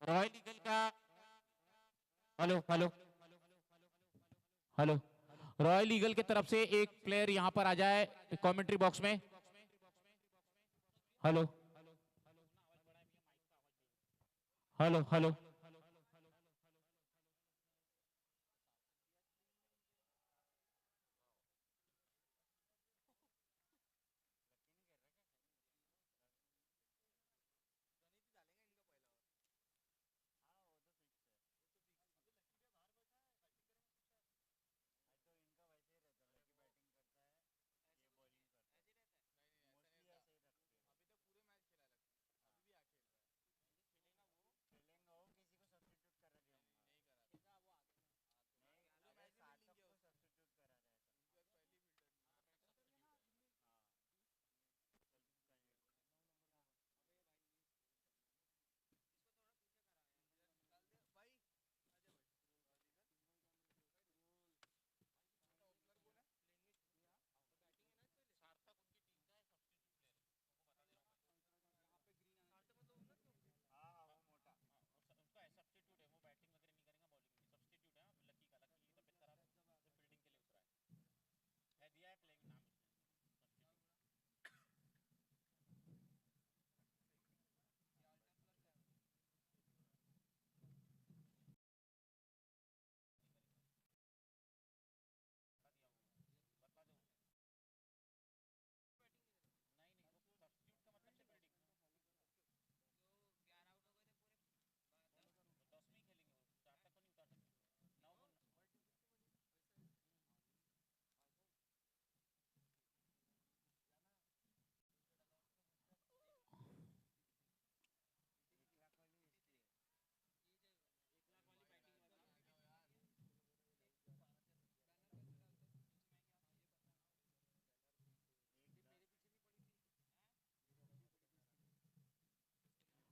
Royal eagle का hello hello hello royal eagle की तरफ से एक प्लेयर यहां पर आ जाए कमेंट्री बॉक्स में। Hello hello hello.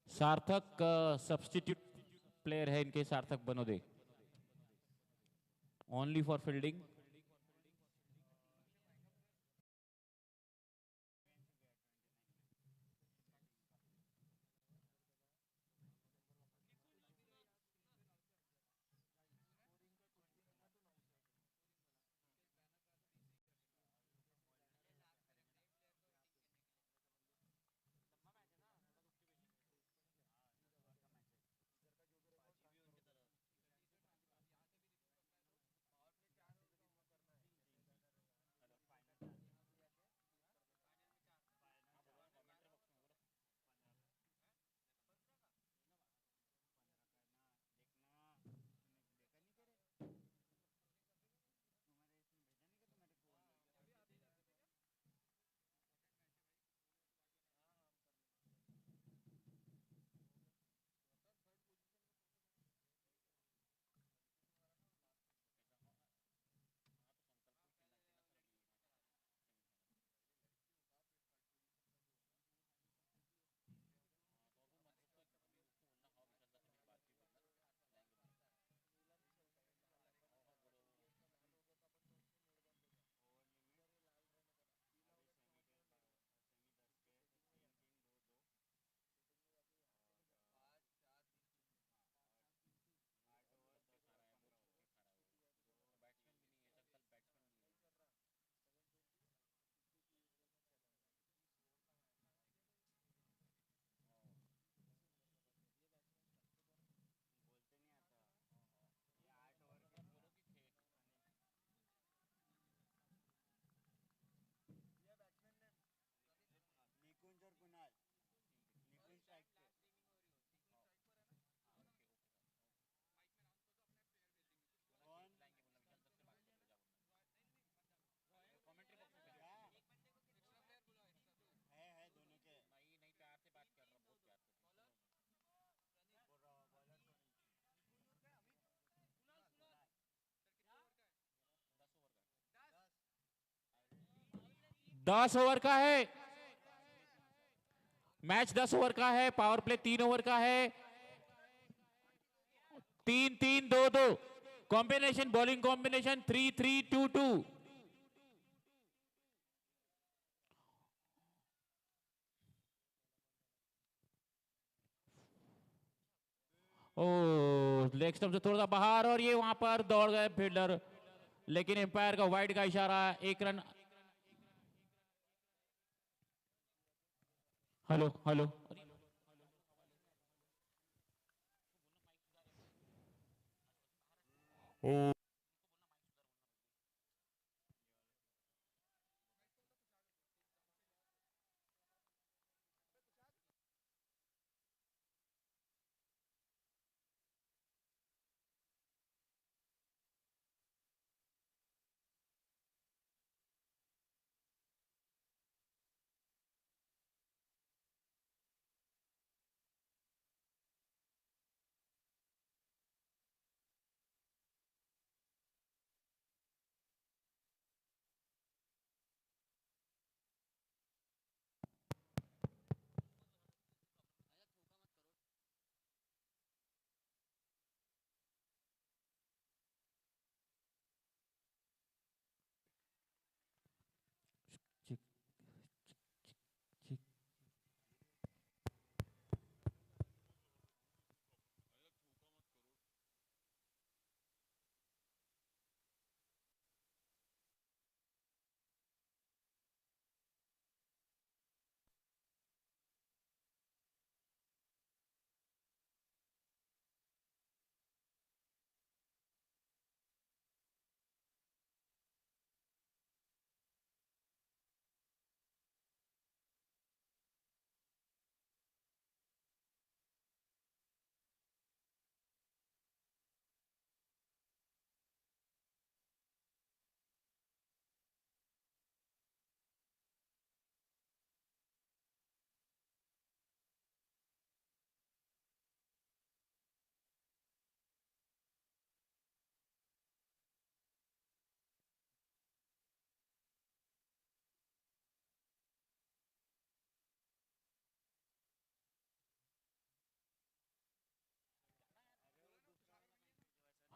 सार्थक सब्स्टिट्यूट प्लेयर है इनके, सार्थक बनोदे, ओनली फॉर फील्डिंग। दस ओवर का है मैच, 10 ओवर का है, पावर प्ले 3 ओवर का है। 3-3-2-2 कॉम्बिनेशन, बॉलिंग कॉम्बिनेशन 3-3-2-2। ओ लेग स्टंप से थोड़ा सा बाहर और ये वहां पर दौड़ गए फील्डर, लेकिन एम्पायर का वाइड का इशारा, 1 run. Hello hello. Oh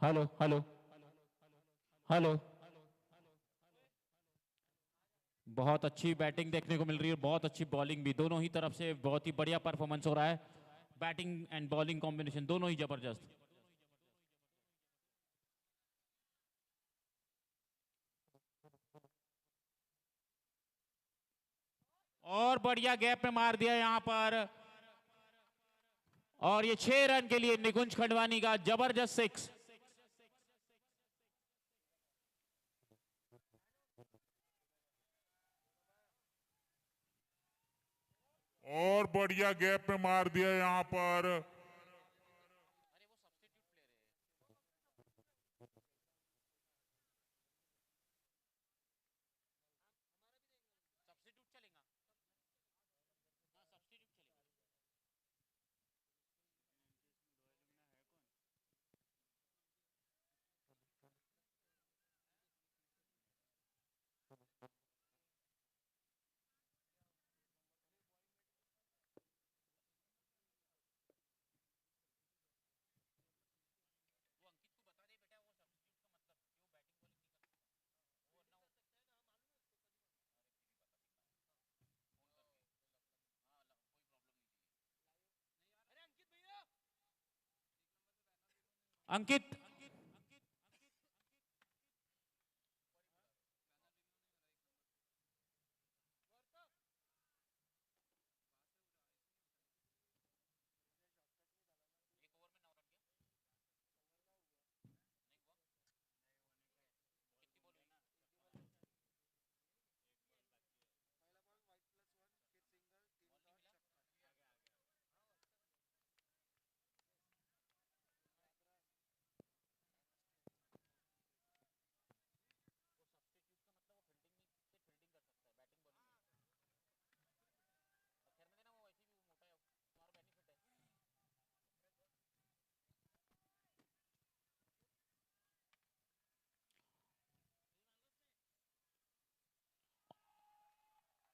hello hello hello. बहुत अच्छी बैटिंग देखने को मिल रही है, बहुत अच्छी बॉलिंग भी, दोनों ही तरफ से बहुत ही बढ़िया परफॉर्मेंस हो रहा है। बैटिंग एंड बॉलिंग कॉम्बिनेशन दोनों ही जबरदस्त। और बढ़िया गैप पे मार दिया यहां पर, और ये 6 रन के लिए निकुंज खंडवानी का जबरदस्त 6। और बढ़िया गैप पे मार दिया यहाँ पर। अंकित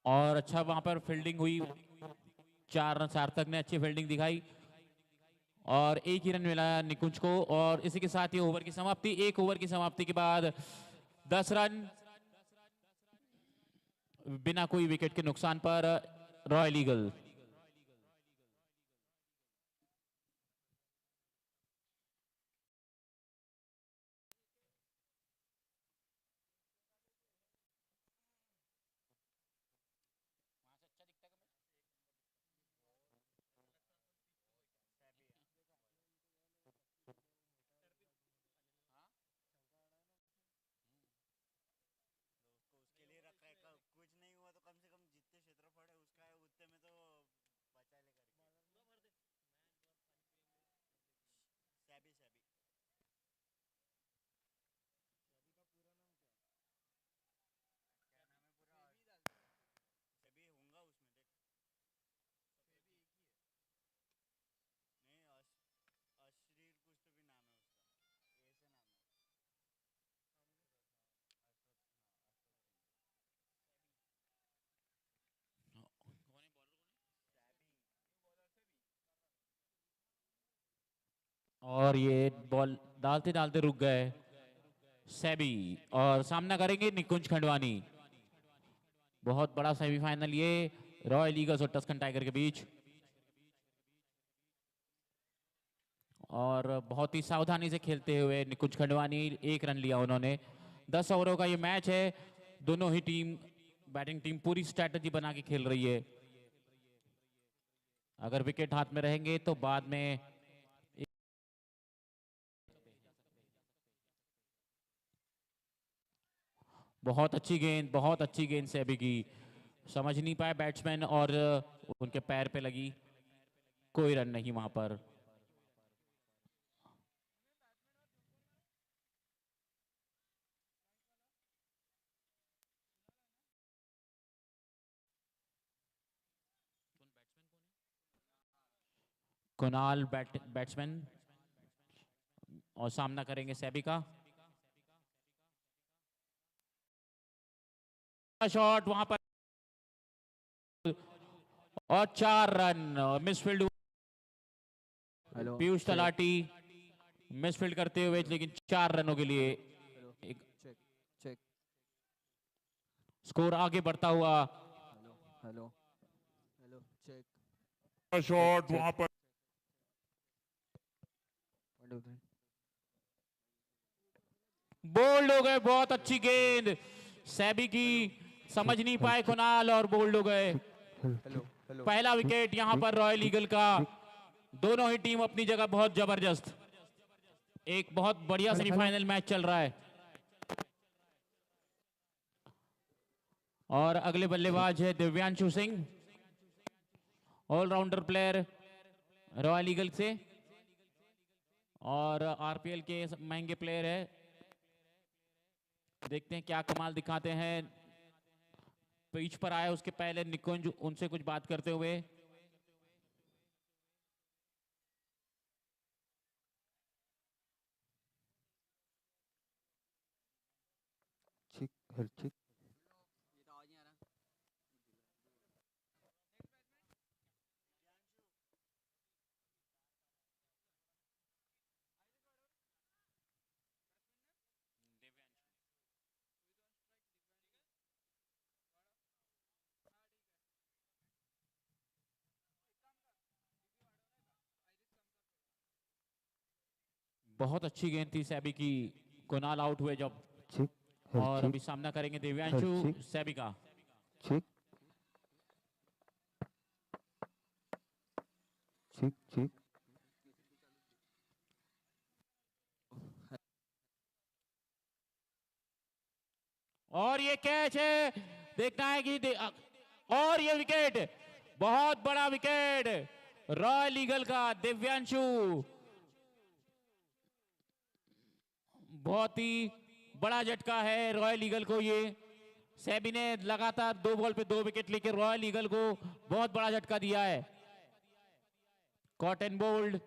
और अच्छा वहां पर फील्डिंग हुई, 4 रन सार्थक ने अच्छी फील्डिंग दिखाई, और एक ही रन मिला निकुंज को। और इसी के साथ ये ओवर की समाप्ति, 1 ओवर की समाप्ति के बाद 10 रन बिना कोई विकेट के नुकसान पर रॉयल ईगल। और ये बॉल डालते डालते रुक गए सेबी, और सामना करेंगे निकुंज खंडवानी। बहुत बड़ा सेमीफाइनल ये रॉयल ईगल्स और टस्कन टाइगर के बीच, और बहुत ही सावधानी से खेलते हुए निकुंज खंडवानी, 1 रन लिया उन्होंने। 10 ओवरों का ये मैच है। दोनों ही टीम, बैटिंग टीम पूरी स्ट्रैटेजी बना के खेल रही है। अगर विकेट हाथ में रहेंगे तो बाद में बहुत अच्छी गेंद, बहुत अच्छी गेंद सेबी की। समझ नहीं पाए बैट्समैन और उनके पैर पे लगी, कोई रन नहीं वहां पर। कुणाल बैट्समैन, और सामना करेंगे सेबी का। शॉट वहां पर, और 4 run. Misfield, hello Piyush talati misfield करते हुए, लेकिन 4 रनों के लिए हेलो एक चेक चेक स्कोर आगे बढ़ता हुआ। Hello hello hello check shot check. वहां पर 1 2 3 बोल्ड हो गए, बहुत अच्छी गेंद सेबी की, समझ नहीं पाए कुणाल और बोल्ड हो गए। हेलो हेलो पहला विकेट यहां पर रॉयल ईगल का। दोनों ही टीम अपनी जगह बहुत जबरदस्त, एक बहुत बढ़िया सेमीफाइनल मैच चल रहा है। और अगले बल्लेबाज है Divyanshu Singh, allrounder player Royal Eagle से, और आरपीएल के महंगे प्लेयर है। देखते हैं क्या कमाल दिखाते हैं। पिच पर आए उसके पहले निकुंज उनसे कुछ बात करते हुए। चेक हेलो चेक बहुत अच्छी गेंद थी सेबी की, कुणाल आउट हुए जब। चेक और अभी सामना करेंगे दिव्यांशु सेबी का। चेक चेक चेक और ये कैच है, देखना है कि और ये विकेट, बहुत बड़ा विकेट रॉयल ईगल का। दिव्यांशु, बहुत ही बड़ा झटका है रॉयल ईगल को ये। सेबी ने लगातार 2 बॉल पे 2 विकेट लेकर रॉयल ईगल को बहुत बड़ा झटका दिया है। कॉट एंड बोल्ड,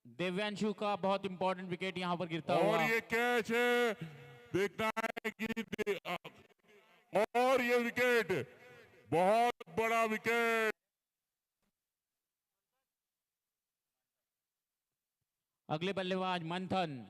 दिव्यांशु का बहुत इंपॉर्टेंट विकेट यहां पर गिरता और हुआ। ये कैच है, देखना है कि और ये विकेट, बहुत बड़ा विकेट। अगले बल्लेबाज मंथन,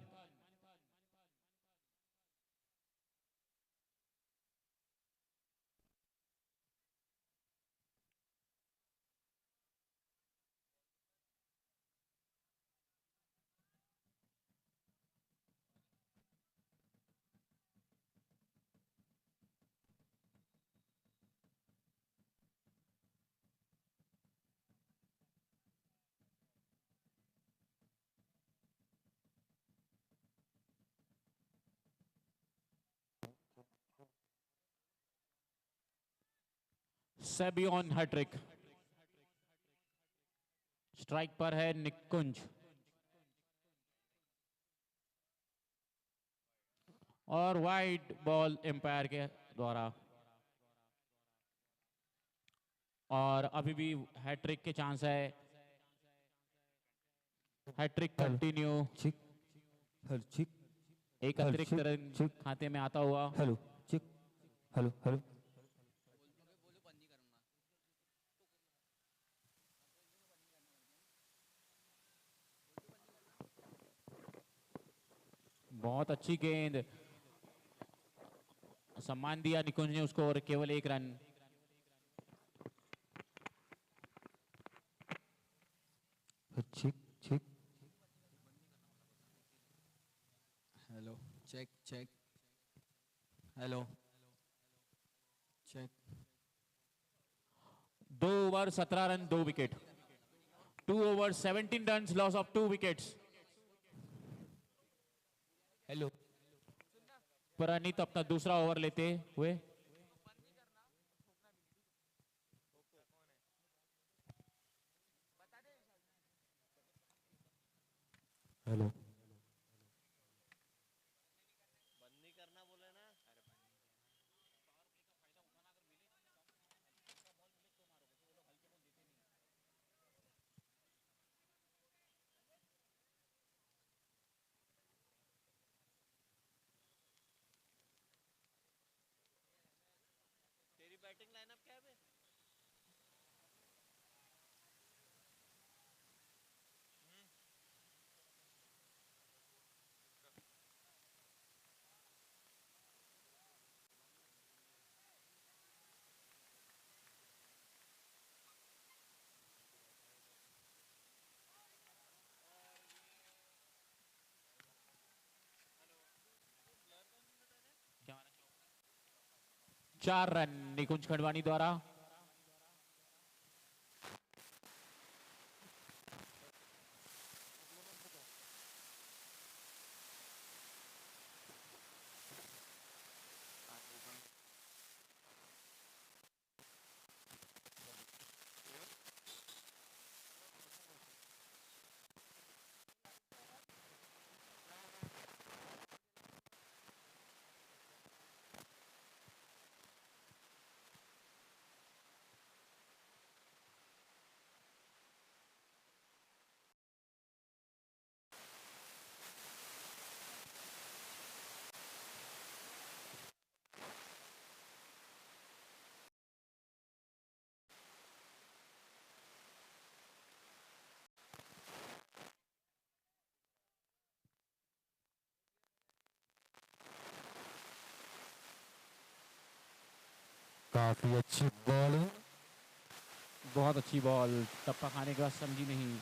सेबी ऑन हैट्रिक। स्ट्राइक पर है निकुंज, और वाइड बॉल एम्पायर के द्वारा। और अभी भी हैट्रिक के चांस है, hat-trick continue. Check hello check एक अतिरिक्त रन खाते में आता हुआ। हेलो चेक हेलो हेलो बहुत अच्छी गेंद, सम्मान दिया निकुंज ने उसको और केवल 1 रन। छिक छिक hello check check hello check 2 over 17 run 2 wicket. 2 over 17 run loss of 2 wickets. Hello Praneet अपना दूसरा ओवर लेते हुए। हेलो 4 रन निकुंज खंडवानी द्वारा। काफी अच्छी बॉलिंग। बहुत अच्छी बॉल, टप्पा खाने के बाद समझी नहीं।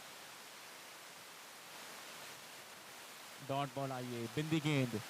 डॉट बॉल आई है, बिंदी गेंद।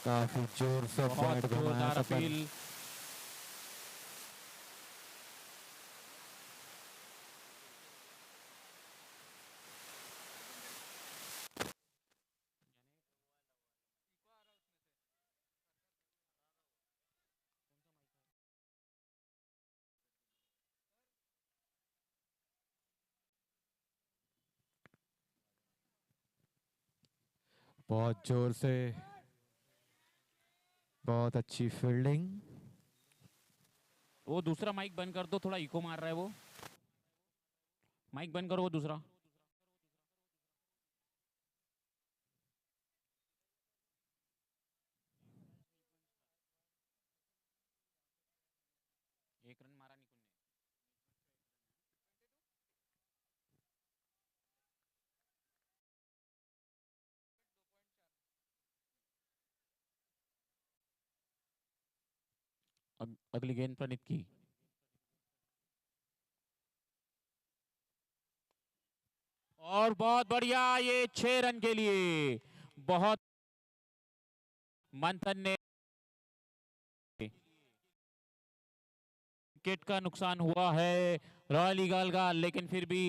काफी जोर से बहुत बैट घुमाया जोरदार कपिल। अपील। बहुत जोर से, बहुत अच्छी फील्डिंग। वो दूसरा माइक बंद कर दो, थोड़ा इको मार रहा है वो। माइक बंद करो वो दूसरा। एक रन मारा निकुंज ने। अगली गेंद प्रणीत की। और बहुत बढ़िया, ये 6 रन के लिए। बहुत मंथन ने विकेट का नुकसान हुआ है रॉयल ईगल का, लेकिन फिर भी।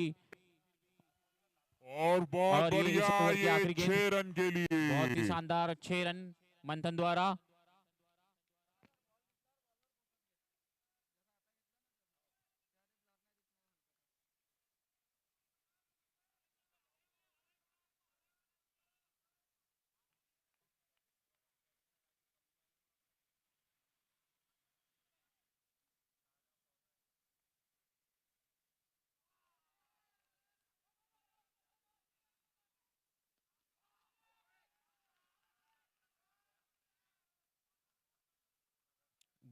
और बहुत और ये इस बढ़िया, ओवर की ये आखिरी गेंद। 6 रन के बहुत ही लिए। शानदार 6 रन मंथन द्वारा।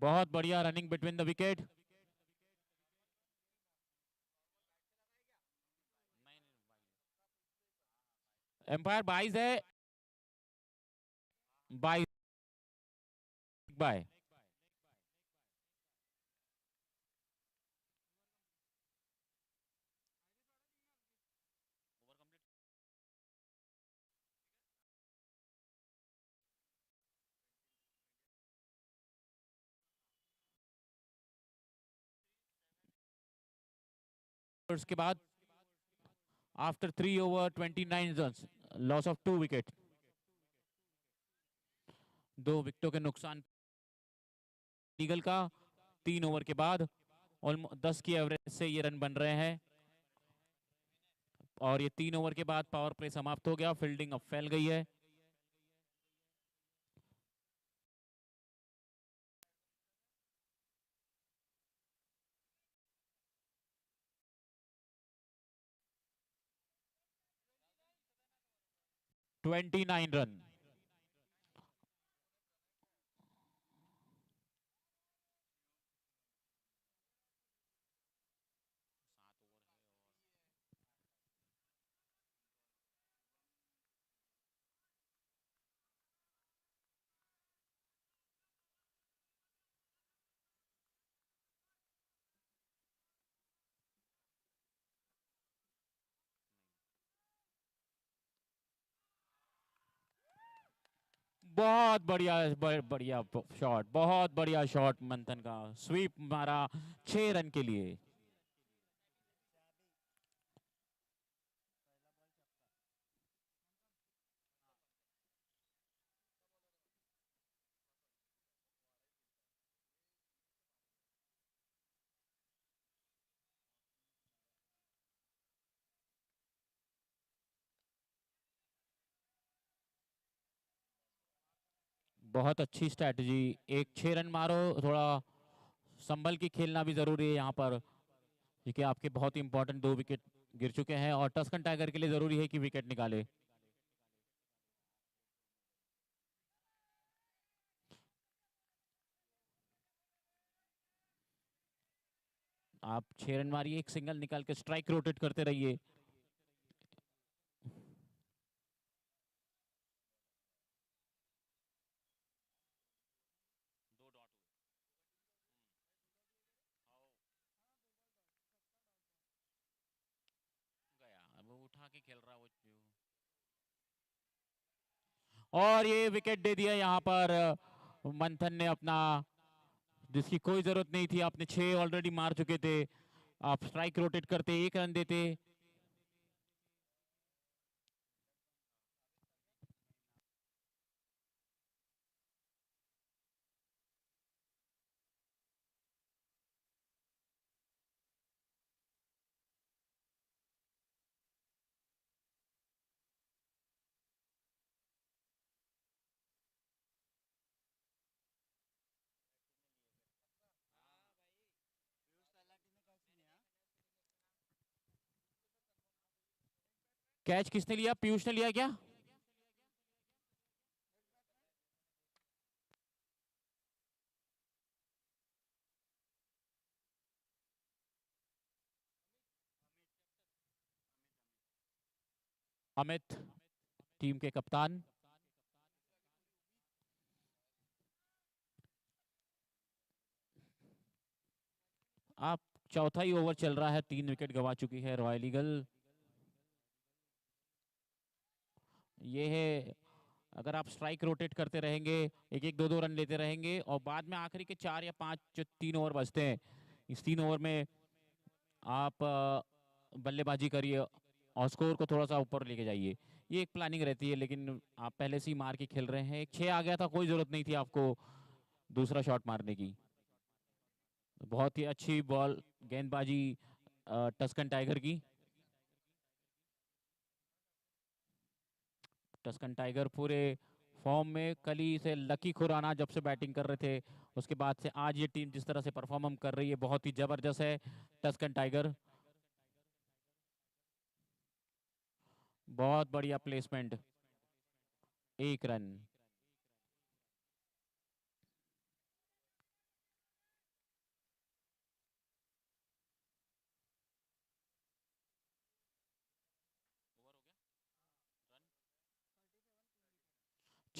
बहुत बढ़िया running between the wicket. Umpire 22 है, 22 बाय। के बाद after 3 over 29 run, loss of 2 wicket. 2 विकेटों के नुकसान ईगल का 3 ओवर के बाद। ऑलमोस्ट 10 की एवरेज से ये रन बन रहे हैं और ये 3 ओवर के बाद पावर प्ले समाप्त हो गया। फील्डिंग अब फैल गई है। Twenty 29 run. बहुत बढ़िया बढ़िया शॉट, बहुत बढ़िया शॉट मंथन का। स्वीप मारा 6 रन के लिए। बहुत अच्छी स्ट्रैटेजी। एक 6 रन मारो, थोड़ा संभल के खेलना भी जरूरी है यहाँ पर, क्योंकि आपके बहुत ही इंपॉर्टेंट 2 विकेट गिर चुके हैं और टस्कन टाइगर के लिए जरूरी है कि विकेट निकाले। आप 6 रन मारिए, एक सिंगल निकाल के स्ट्राइक रोटेट करते रहिए। गया, अब वो उठा के खेल रहा वो और ये विकेट दे दिया यहाँ पर मंथन ने अपना, जिसकी कोई जरूरत नहीं थी। आपने 6 ऑलरेडी मार चुके थे, आप स्ट्राइक रोटेट करते 1 रन देते। कैच किसने लिया? पीयूष ने लिया क्या? अमित, टीम के कप्तान। आप चौथा ही ओवर चल रहा है, 3 विकेट गंवा चुकी है रॉयल ईगल। ये है, अगर आप स्ट्राइक रोटेट करते रहेंगे, एक एक 2-2 रन लेते रहेंगे और बाद में आखिरी के 4 या 5 जो 3 ओवर बचते हैं, इस 3 ओवर में आप बल्लेबाजी करिए और स्कोर को थोड़ा सा ऊपर लेके जाइए। ये एक प्लानिंग रहती है, लेकिन आप पहले से ही मार के खेल रहे हैं। एक 6 आ गया था, कोई जरूरत नहीं थी आपको दूसरा शॉट मारने की। बहुत ही अच्छी बॉल गेंदबाजी टस्कन टाइगर की। टस्कन टाइगर पूरे फॉर्म में। कल ही से लकी खुराना जब से बैटिंग कर रहे थे, उसके बाद से आज ये टीम जिस तरह से परफॉर्म कर रही है, बहुत ही जबरदस्त है टस्कन टाइगर। बहुत बढ़िया प्लेसमेंट, 1 रन।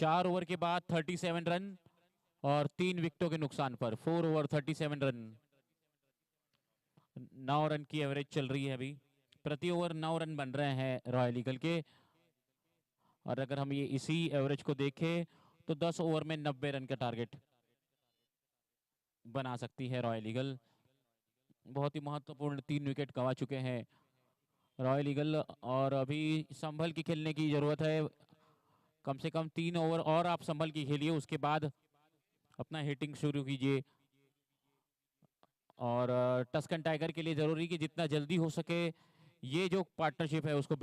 4 ओवर के बाद 37 रन और 3 विकेटों के नुकसान पर 4 ओवर 37 रन। 9 रन की एवरेज चल रही है अभी। प्रति ओवर 9 रन बन रहे हैं रॉयल ईगल के। और अगर हम ये इसी एवरेज को देखें तो 10 ओवर में 90 रन का टारगेट बना सकती है रॉयल ईगल। बहुत ही महत्वपूर्ण 3 विकेट गंवा चुके हैं रॉयल ईगल और अभी संभल के खेलने की जरूरत है। कम से कम 3 ओवर और आप संभल के खेलिए, उसके बाद अपना हिटिंग शुरू कीजिए। और टस्कन टाइगर के लिए जरूरी कि जितना जल्दी हो सके ये जो पार्टनरशिप है उसको।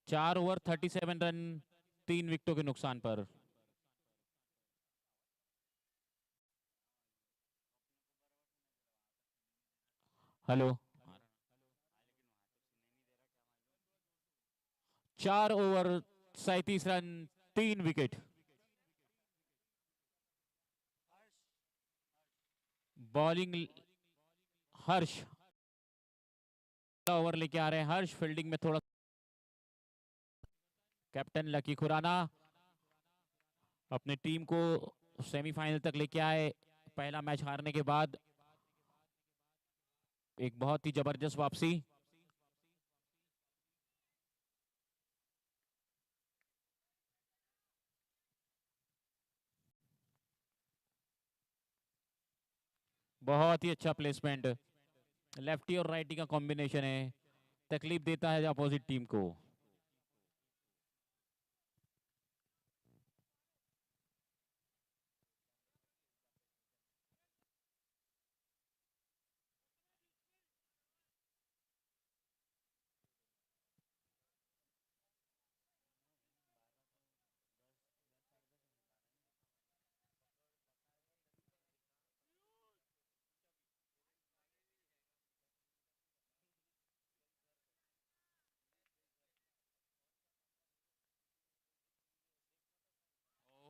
4 ओवर 37 रन 3 विकेटों के नुकसान पर। Hello. 4 over 37 run 3 wicket. Bowling Harsh over लेके आ रहे हैं हर्ष। फील्डिंग में थोड़ा कैप्टन लकी खुराना अपने टीम को सेमीफाइनल तक लेके आए पहला मैच हारने के बाद। एक बहुत ही जबरदस्त वापसी। बहुत ही अच्छा प्लेसमेंट। लेफ्टी और राइटी का कॉम्बिनेशन है, तकलीफ देता है अपोजिट टीम को।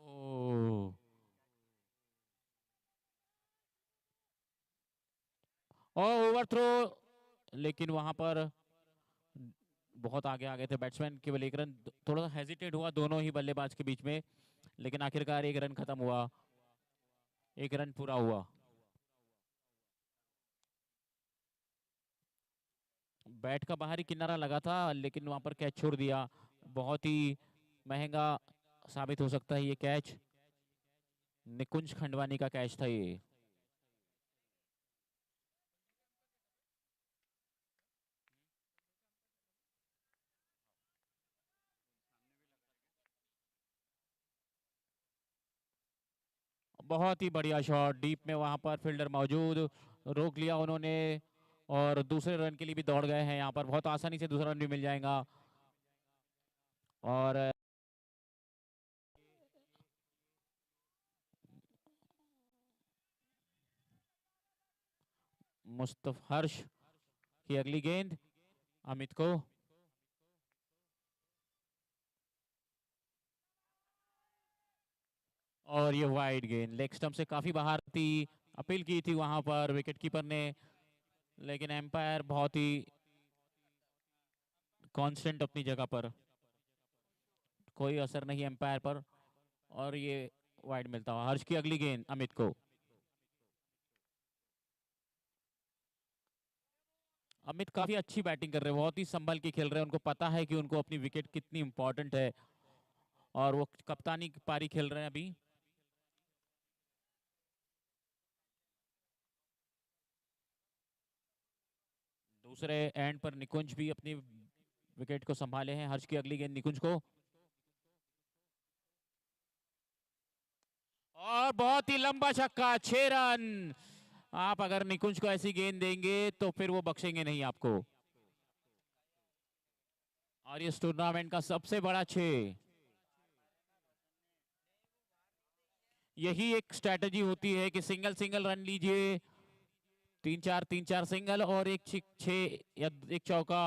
ओह, और ओवर थ्रो, लेकिन वहां पर बहुत आगे आ गए थे बैट्समैन। केवल एक रन, थोड़ा सा हेजिटेट हुआ दोनों ही बल्लेबाज के बीच में, लेकिन आखिरकार एक रन खत्म हुआ, एक रन पूरा हुआ। बैट का बाहरी किनारा लगा था लेकिन वहां पर कैच छोड़ दिया। बहुत ही महंगा साबित हो सकता है ये कैच। निकुंज खंडवानी का कैच था ये। बहुत ही बढ़िया शॉट, डीप में वहां पर फील्डर मौजूद, रोक लिया उन्होंने और दूसरे रन के लिए भी दौड़ गए हैं। यहाँ पर बहुत आसानी से दूसरा रन भी मिल जाएगा। और मुस्तफ हर्ष की अगली गेंद अमित को। और ये वाइड गेंद लेग स्टंप से काफी बाहर थी। अपील की थी वहां पर विकेट कीपर ने, लेकिन एम्पायर बहुत ही कांस्टेंट अपनी जगह पर, कोई असर नहीं एम्पायर पर। और ये वाइड मिलता हुआ। हर्ष की अगली गेंद अमित को। अमित काफी अच्छी बैटिंग कर रहे हैं, बहुत ही संभल के खेल रहे हैं। उनको पता है कि उनको अपनी विकेट कितनी इंपॉर्टेंट है और वो कप्तानी की पारी खेल रहे हैं अभी। दूसरे एंड पर निकुंज भी अपनी विकेट को संभाले हैं। हर्ष की अगली गेंद निकुंज को। और बहुत ही लंबा छक्का, 6 रन। आप अगर निकुंज को ऐसी गेंद देंगे तो फिर वो बख्शेंगे नहीं आपको। और इस टूर्नामेंट का सबसे बड़ा 6। यही एक स्ट्रेटजी होती है कि सिंगल सिंगल रन लीजिए, 3-4 सिंगल और एक 6 या एक चौका।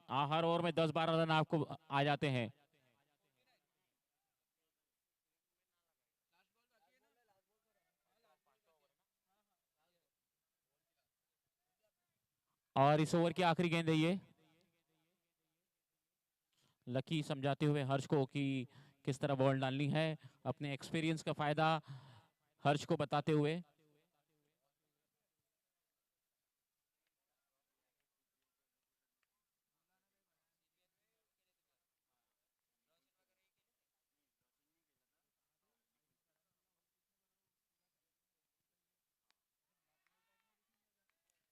हर ओवर में 10-12 रन आपको आ जाते हैं। और इस ओवर की आखिरी गेंद है ये। लकी समझाते हुए हर्ष को कि किस तरह बॉल डालनी है, अपने एक्सपीरियंस का फायदा हर्ष को बताते हुए।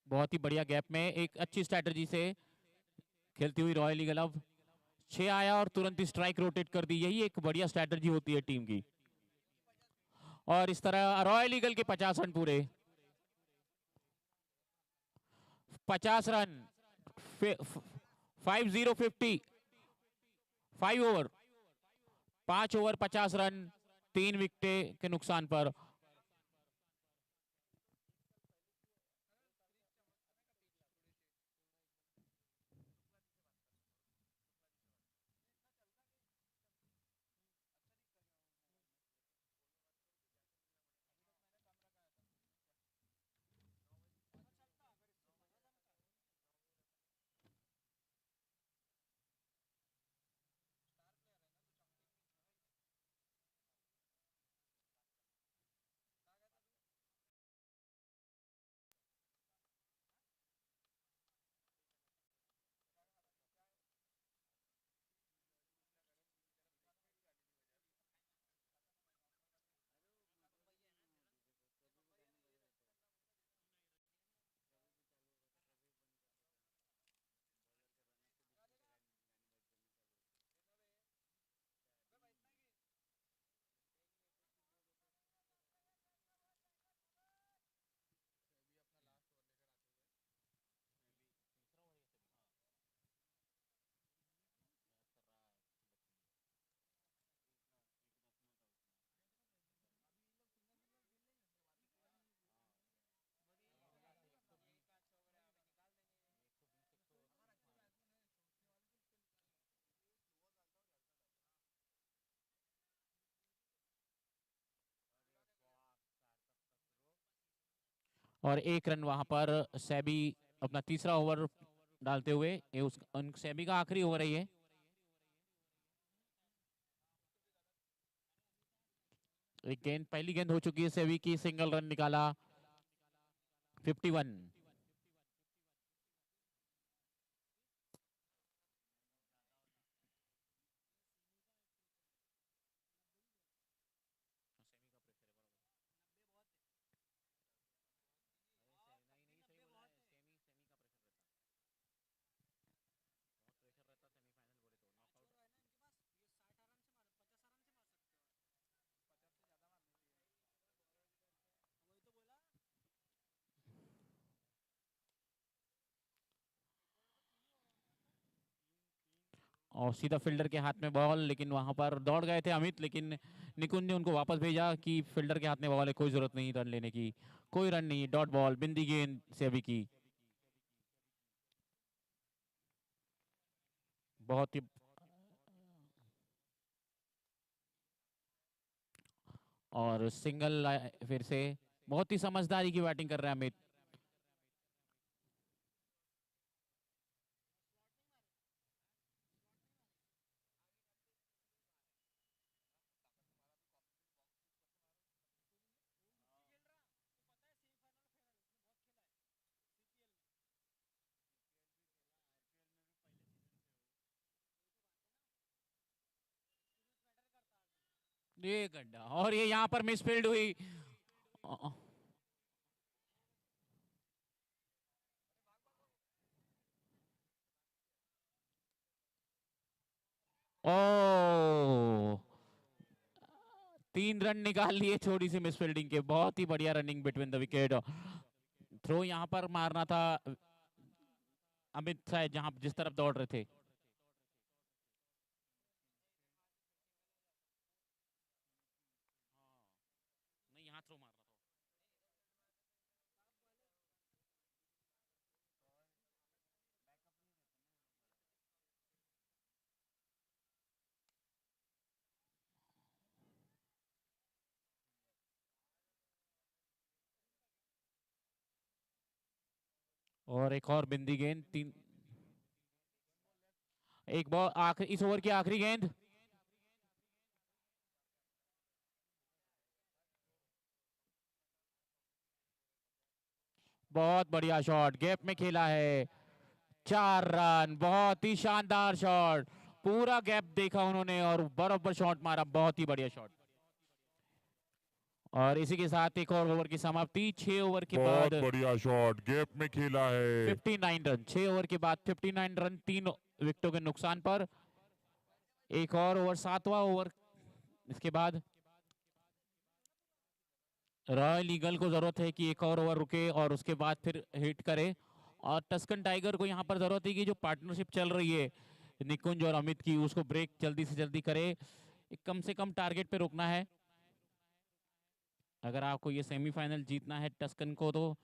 बहुत ही बढ़िया गैप में एक अच्छी स्ट्रैटेजी से खेलती हुई रॉयल ईगल अब 6 आया और तुरंत ही स्ट्राइक रोटेट कर दी। यही एक बढ़िया स्ट्रैटेजी होती है टीम की। और इस तरह रॉयल ईगल के 50 रन पूरे। 50 run 50 5 over 5 over 50 run 3 wicket के नुकसान पर। और 1 रन वहां पर सैबी अपना तीसरा ओवर डालते हुए, ये उन सैबी का आखिरी ओवर है ये। एक गेंद, पहली गेंद हो चुकी है सैबी की, सिंगल रन निकाला 51। और सीधा फील्डर के हाथ में बॉल, लेकिन वहां पर दौड़ गए थे अमित, लेकिन निकुंज ने उनको वापस भेजा कि फील्डर के हाथ में बॉल है, कोई जरूरत नहीं रन लेने की। कोई रन नहीं, डॉट बॉल, बिंदी गेंद सैबी की। बहुत ही और सिंगल फिर से। बहुत ही समझदारी की बैटिंग कर रहे हैं अमित। ये गड्ढा, और ये यहाँ पर मिसफील्ड हुई। ओ 3 रन निकाल लिए छोटी सी मिसफील्डिंग के। बहुत ही बढ़िया running between the wicket. Throw यहाँ पर मारना था अमित शायद, जहां जिस तरफ दौड़ रहे थे। नहीं, यहाँ थ्रो मारना था। और एक और बिंदी गेंद, 3। एक बॉल आखिरी, इस ओवर की आखिरी गेंद। बहुत बढ़िया शॉट, गैप में खेला है, 4 रन, बहुत ही शानदार शॉट, पूरा गैप देखा उन्होंने और बराबर शॉट मारा, बहुत ही बढ़िया शॉट। और इसी के साथ एक और ओवर की समाप्ति, 6 ओवर के बहुत बाद बढ़िया शॉट, गैप में खेला है। 59 रन, 6 ओवर के बाद 59 रन, 3 विकेटों के नुकसान पर। एक और ओवर, 7वां ओवर, इसके बाद रॉयल ईगल को जरूरत है कि एक और ओवर रुके और उसके बाद फिर हिट करे। और टस्कन टाइगर को यहाँ पर जरूरत है कि जो पार्टनरशिप चल रही है निकुंज और अमित की, उसको ब्रेक जल्दी से जल्दी करे, कम से कम टारगेट पे रुकना है अगर आपको ये सेमीफाइनल जीतना है टस्कन को। तो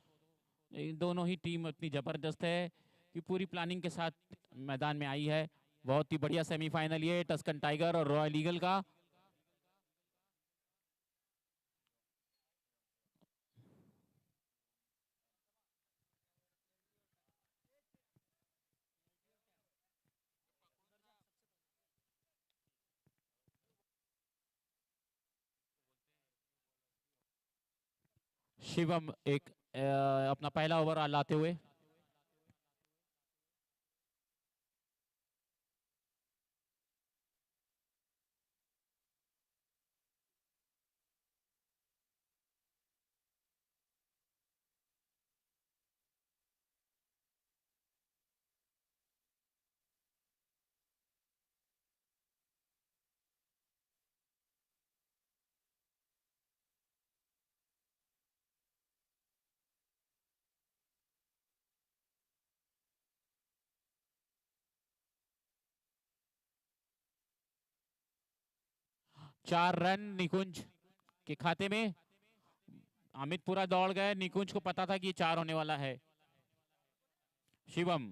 दोनों ही टीम इतनी जबरदस्त है कि पूरी प्लानिंग के साथ मैदान में आई है। बहुत ही बढ़िया सेमीफाइनल ये टस्कन टाइगर और रॉयल ईगल का। शिवम एक अपना पहला ओवर लाते हुए। चार रन निकुंज के खाते में। अमित पूरा दौड़ गए, निकुंज को पता था कि ये 4 होने वाला है। शिवम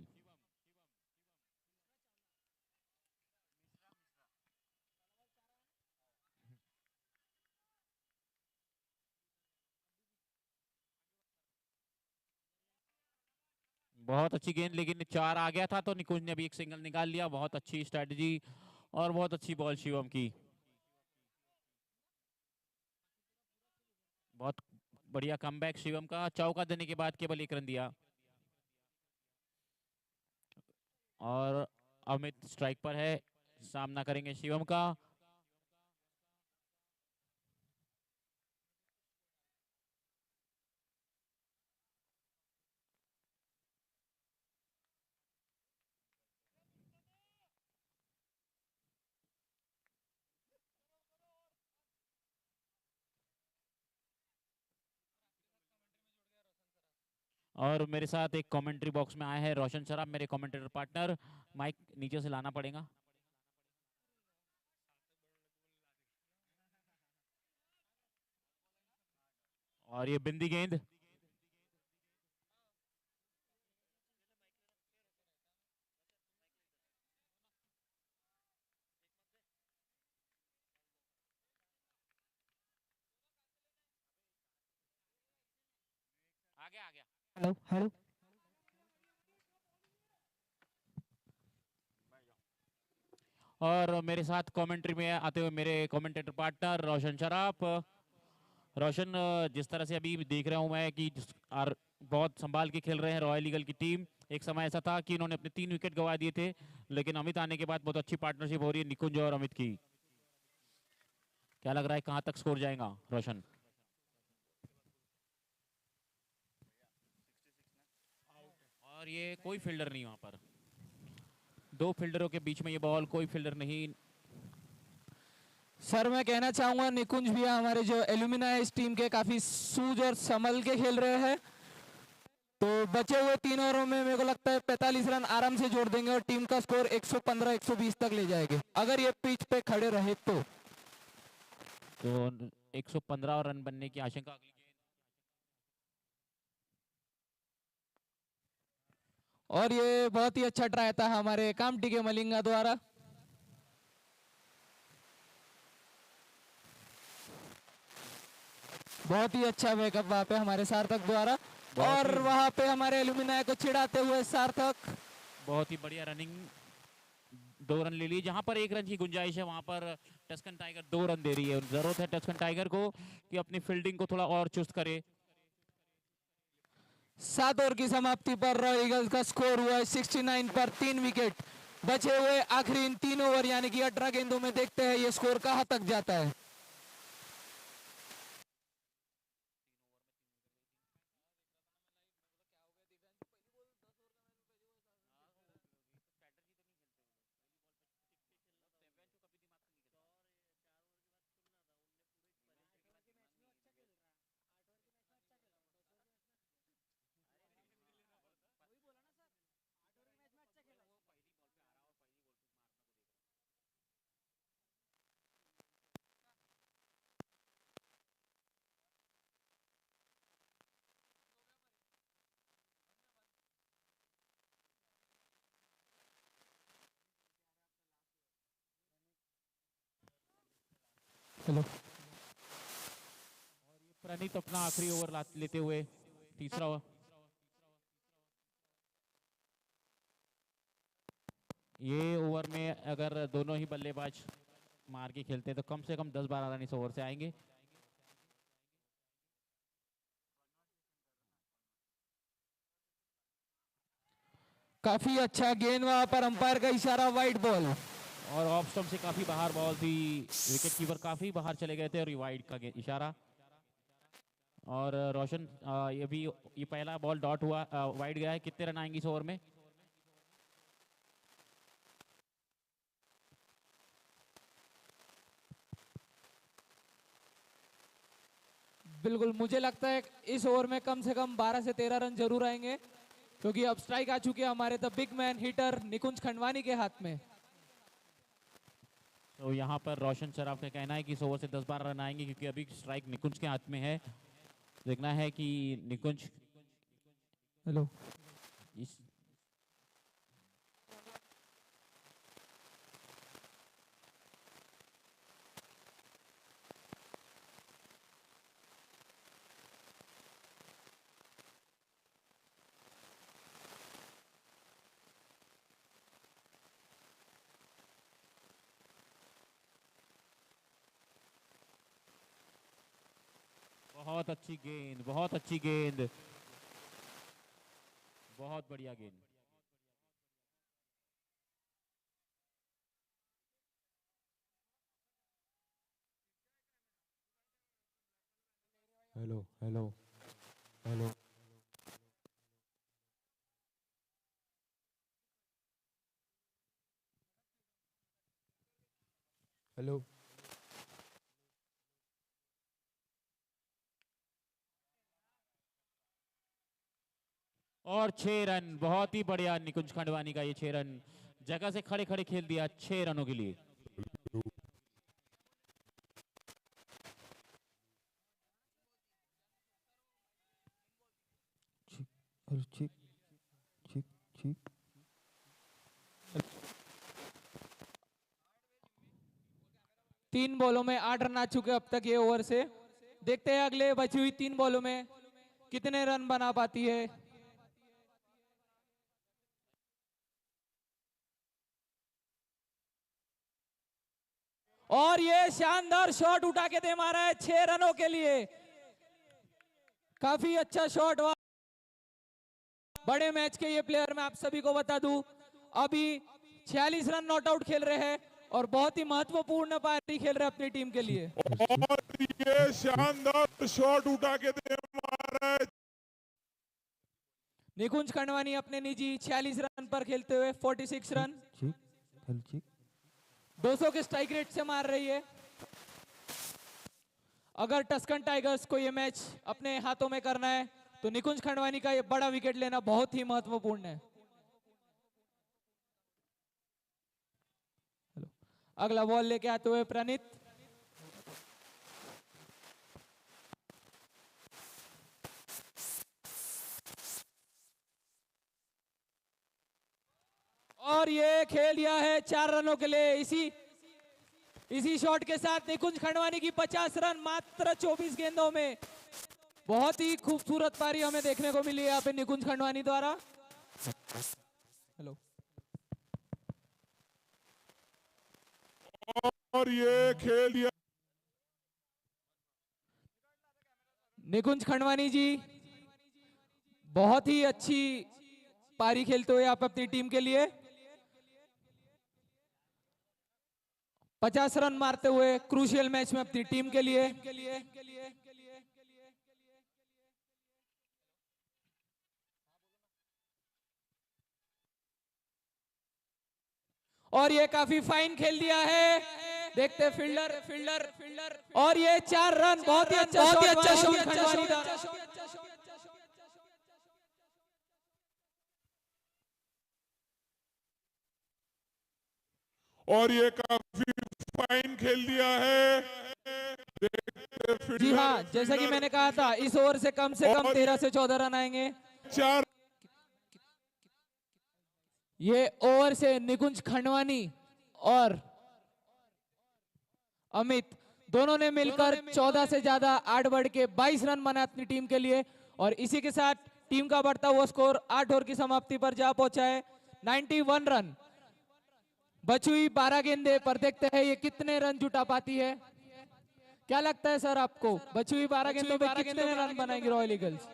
बहुत अच्छी गेंद, लेकिन 4 आ गया था तो निकुंज ने भी एक सिंगल निकाल लिया। बहुत अच्छी स्ट्रेटजी और बहुत अच्छी बॉल शिवम की। बहुत बढ़िया कमबैक शिवम का, चौका देने के बाद केवल 1 रन दिया। और अमित स्ट्राइक पर है, सामना करेंगे शिवम का। और मेरे साथ एक कमेंट्री बॉक्स में आया है रोशन सराफ, मेरे कमेंटेटर पार्टनर। माइक नीचे से लाना पड़ेगा। और ये बिंदी गेंद, आ गया आ गया। Hello hello. और मेरे साथ कमेंट्री में आते हुए मेरे कमेंटेटर पार्टनर रोशन शराफ। रोशन, जिस तरह से अभी देख रहा हूं मैं कि बहुत संभाल के खेल रहे हैं रॉयल ईगल की टीम। एक समय ऐसा था कि इन्होंने अपने 3 विकेट गंवा दिए थे, लेकिन अमित आने के बाद बहुत अच्छी पार्टनरशिप हो रही है निकुंज और अमित की। क्या लग रहा है कहां तक स्कोर जाएगा रोशन? और ये कोई फील्डर नहीं वहां पर, 2 फील्डरों के बीच में ये बॉल, कोई फील्डर नहीं। सर मैं कहना चाहूंगा निकुंज भैया हमारे जो एल्यूमिना है इस टीम के, काफी सूझ और संभल के खेल रहे हैं। तो बचे हुए 3 ओवरों में मेरे को लगता है 45 रन आराम से जोड़ देंगे और टीम का स्कोर 115-120 तक ले जाएंगे, अगर ये पिच पे खड़े रहे तो 115 रन बनने की आशंका। अगली गेंद, और ये बहुत ही अच्छा ट्राई था हमारे कामटी के मलिंगा द्वारा। बहुत ही अच्छा बैकअप वहां पे हमारे सार्थक द्वारा, और वहां पे हमारे एल्यूमिना को चिढ़ाते हुए सार्थक। बहुत ही बढ़िया रनिंग, 2 रन ले लिए। जहां पर 1 रन की गुंजाइश है वहां पर टस्कन टाइगर 2 रन दे रही है। जरूरत है टस्कन टाइगर को कि अपनी फील्डिंग को थोड़ा और चुस्त करे। 7 ओवर की समाप्ति पर रॉयल ईगल्स का स्कोर हुआ है 69 पर 3 विकेट। बचे हुए आखिरी इन 3 ओवर यानी कि 18 गेंदों में देखते हैं ये स्कोर कहां तक जाता है। हेलो, प्रणीत अपना आखिरी ओवर लेते हुए तीसरा ओवर। ये ओवर में अगर दोनों ही बल्लेबाज मार के खेलते हैं तो कम से कम 10-12 रन इस ओवर से आएंगे। काफी अच्छा गेंद, वहां पर अंपायर का इशारा वाइड बॉल। और ऑफ स्टंप से काफी बाहर बॉल थी, विकेट कीपर काफी बाहर चले गए थे और वाइड का इशारा। और रोशन ये पहला बॉल डॉट हुआ, वाइड गया है। कितने रन आएंगे इस ओवर में? बिल्कुल, मुझे लगता है इस ओवर में कम से कम 12 से 13 रन जरूर आएंगे, क्योंकि अब स्ट्राइक आ चुके हैं हमारे द बिग मैन हिटर निकुंज खंडवानी के हाथ में। तो यहाँ पर रोशन सराफ का कहना है कि इस ओवर से 10-12 रन आएंगे, क्योंकि अभी स्ट्राइक निकुंज के हाथ में है। देखना है कि निकुंज हेलो, इस बहुत अच्छी गेंद, बहुत अच्छी गेंद, बहुत बढ़िया गेंद। Hello hello hello hello. और 6 रन, बहुत ही बढ़िया निकुंज खंडवानी का ये 6 रन। जगह से खड़े खड़े खेल दिया 6 रनों के लिए। ठीक ठीक ठीक। 3 बॉलों में 8 रन आ चुके अब तक ये ओवर से। देखते हैं अगले बची हुई 3 बॉलों में कितने रन बना पाती है। और ये शानदार शॉट उठा के दे मारा है 6 रनों के लिए। काफी अच्छा शॉट। बड़े मैच के ये प्लेयर मैं आप सभी को बता दूं अभी 46 रन नॉट आउट खेल रहे हैं और बहुत ही महत्वपूर्ण पारी खेल रहे हैं अपनी टीम के लिए। और ये शानदार शॉट उठा के दे मारा है। निकुंज खंडवानी अपने निजी 46 रन पर खेलते हुए 46 रन ठीक 200 के स्ट्राइक रेट से मार रही है। अगर टस्कन टाइगर्स को ये मैच अपने हाथों में करना है तो निकुंज खंडवानी का ये बड़ा विकेट लेना बहुत ही महत्वपूर्ण है। अगला बॉल लेके आते हुए प्रणीत। और ये खेल दिया है 4 रनों के लिए। इसी शॉट के साथ निकुंज खंडवानी की 50 रन मात्र 24 गेंदों में। बहुत ही खूबसूरत पारी हमें देखने को मिली है यहाँ पे निकुंज खंडवानी द्वारा। हेलो, और ये खेल दिया निकुंज खंडवानी जी बहुत ही अच्छी पारी खेलते हुए आप अपनी टीम के लिए 50 रन मारते हुए क्रूशियल मैच में अपनी टीम के लिए और ये काफी फाइन खेल दिया है। देखते हैं फील्डर और ये 4 रन बहुत ही अच्छा शॉट खंडवानी का। और ये काफी फाइन खेल दिया है। जी हाँ, जैसा कि मैंने कहा था इस ओवर से कम 13 से 14 रन आएंगे। 4 ये ओवर से निकुंज खंडवानी और अमित दोनों ने मिलकर 14 से ज्यादा 8 बढ़ के 22 रन बनाए अपनी टीम के लिए और इसी के साथ टीम का बढ़ता हुआ स्कोर 8 ओवर की समाप्ति पर जा पहुंचा है 91 रन। बची हुई 12 गेंदे पर देखते हैं ये कितने रन जुटा पाती है। क्या लगता है सर आपको बची हुई 12 गेंदों में कितने रन बनाएंगे रॉयल ईगल्स?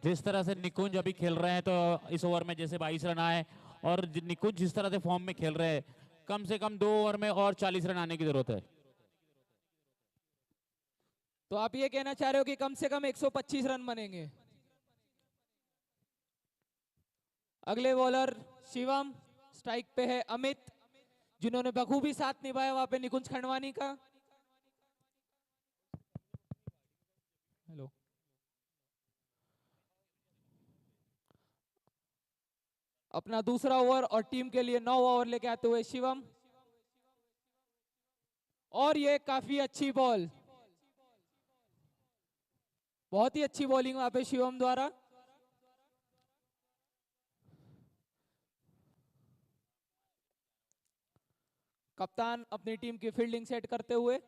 जिस तरह से निकुंज अभी खेल रहे हैं तो इस ओवर में जैसे 22 रन आए और निकुंज जिस तरह से फॉर्म में खेल रहे हैं कम से कम 2 ओवर में और 40 रन आने की जरूरत है। तो आप ये कहना चाह रहे हो कि कम से कम 125 रन बनेंगे। अगले बॉलर शिवम, स्ट्राइक पे है अमित जिन्होंने बखूबी साथ निभाया वहां पे निकुंज खंडवानी का। हेलो, अपना दूसरा ओवर और टीम के लिए 9 ओवर लेके आते हुए शिवम और ये काफी अच्छी बॉल, बहुत ही अच्छी बॉलिंग वहां पे शिवम द्वारा। कप्तान अपनी टीम की फील्डिंग सेट करते हुए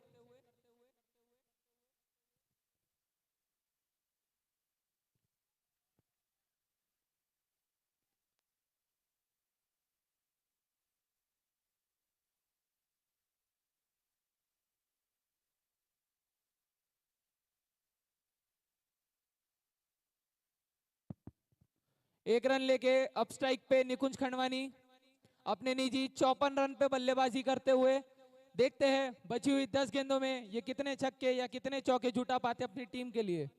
एक रन लेके अब स्ट्राइक पे निकुंज खंडवानी अपने निजी 54 रन पे बल्लेबाजी करते हुए। देखते हैं बची हुई 10 गेंदों में ये कितने छक्के या कितने चौके जुटा पाते अपनी टीम के लिए।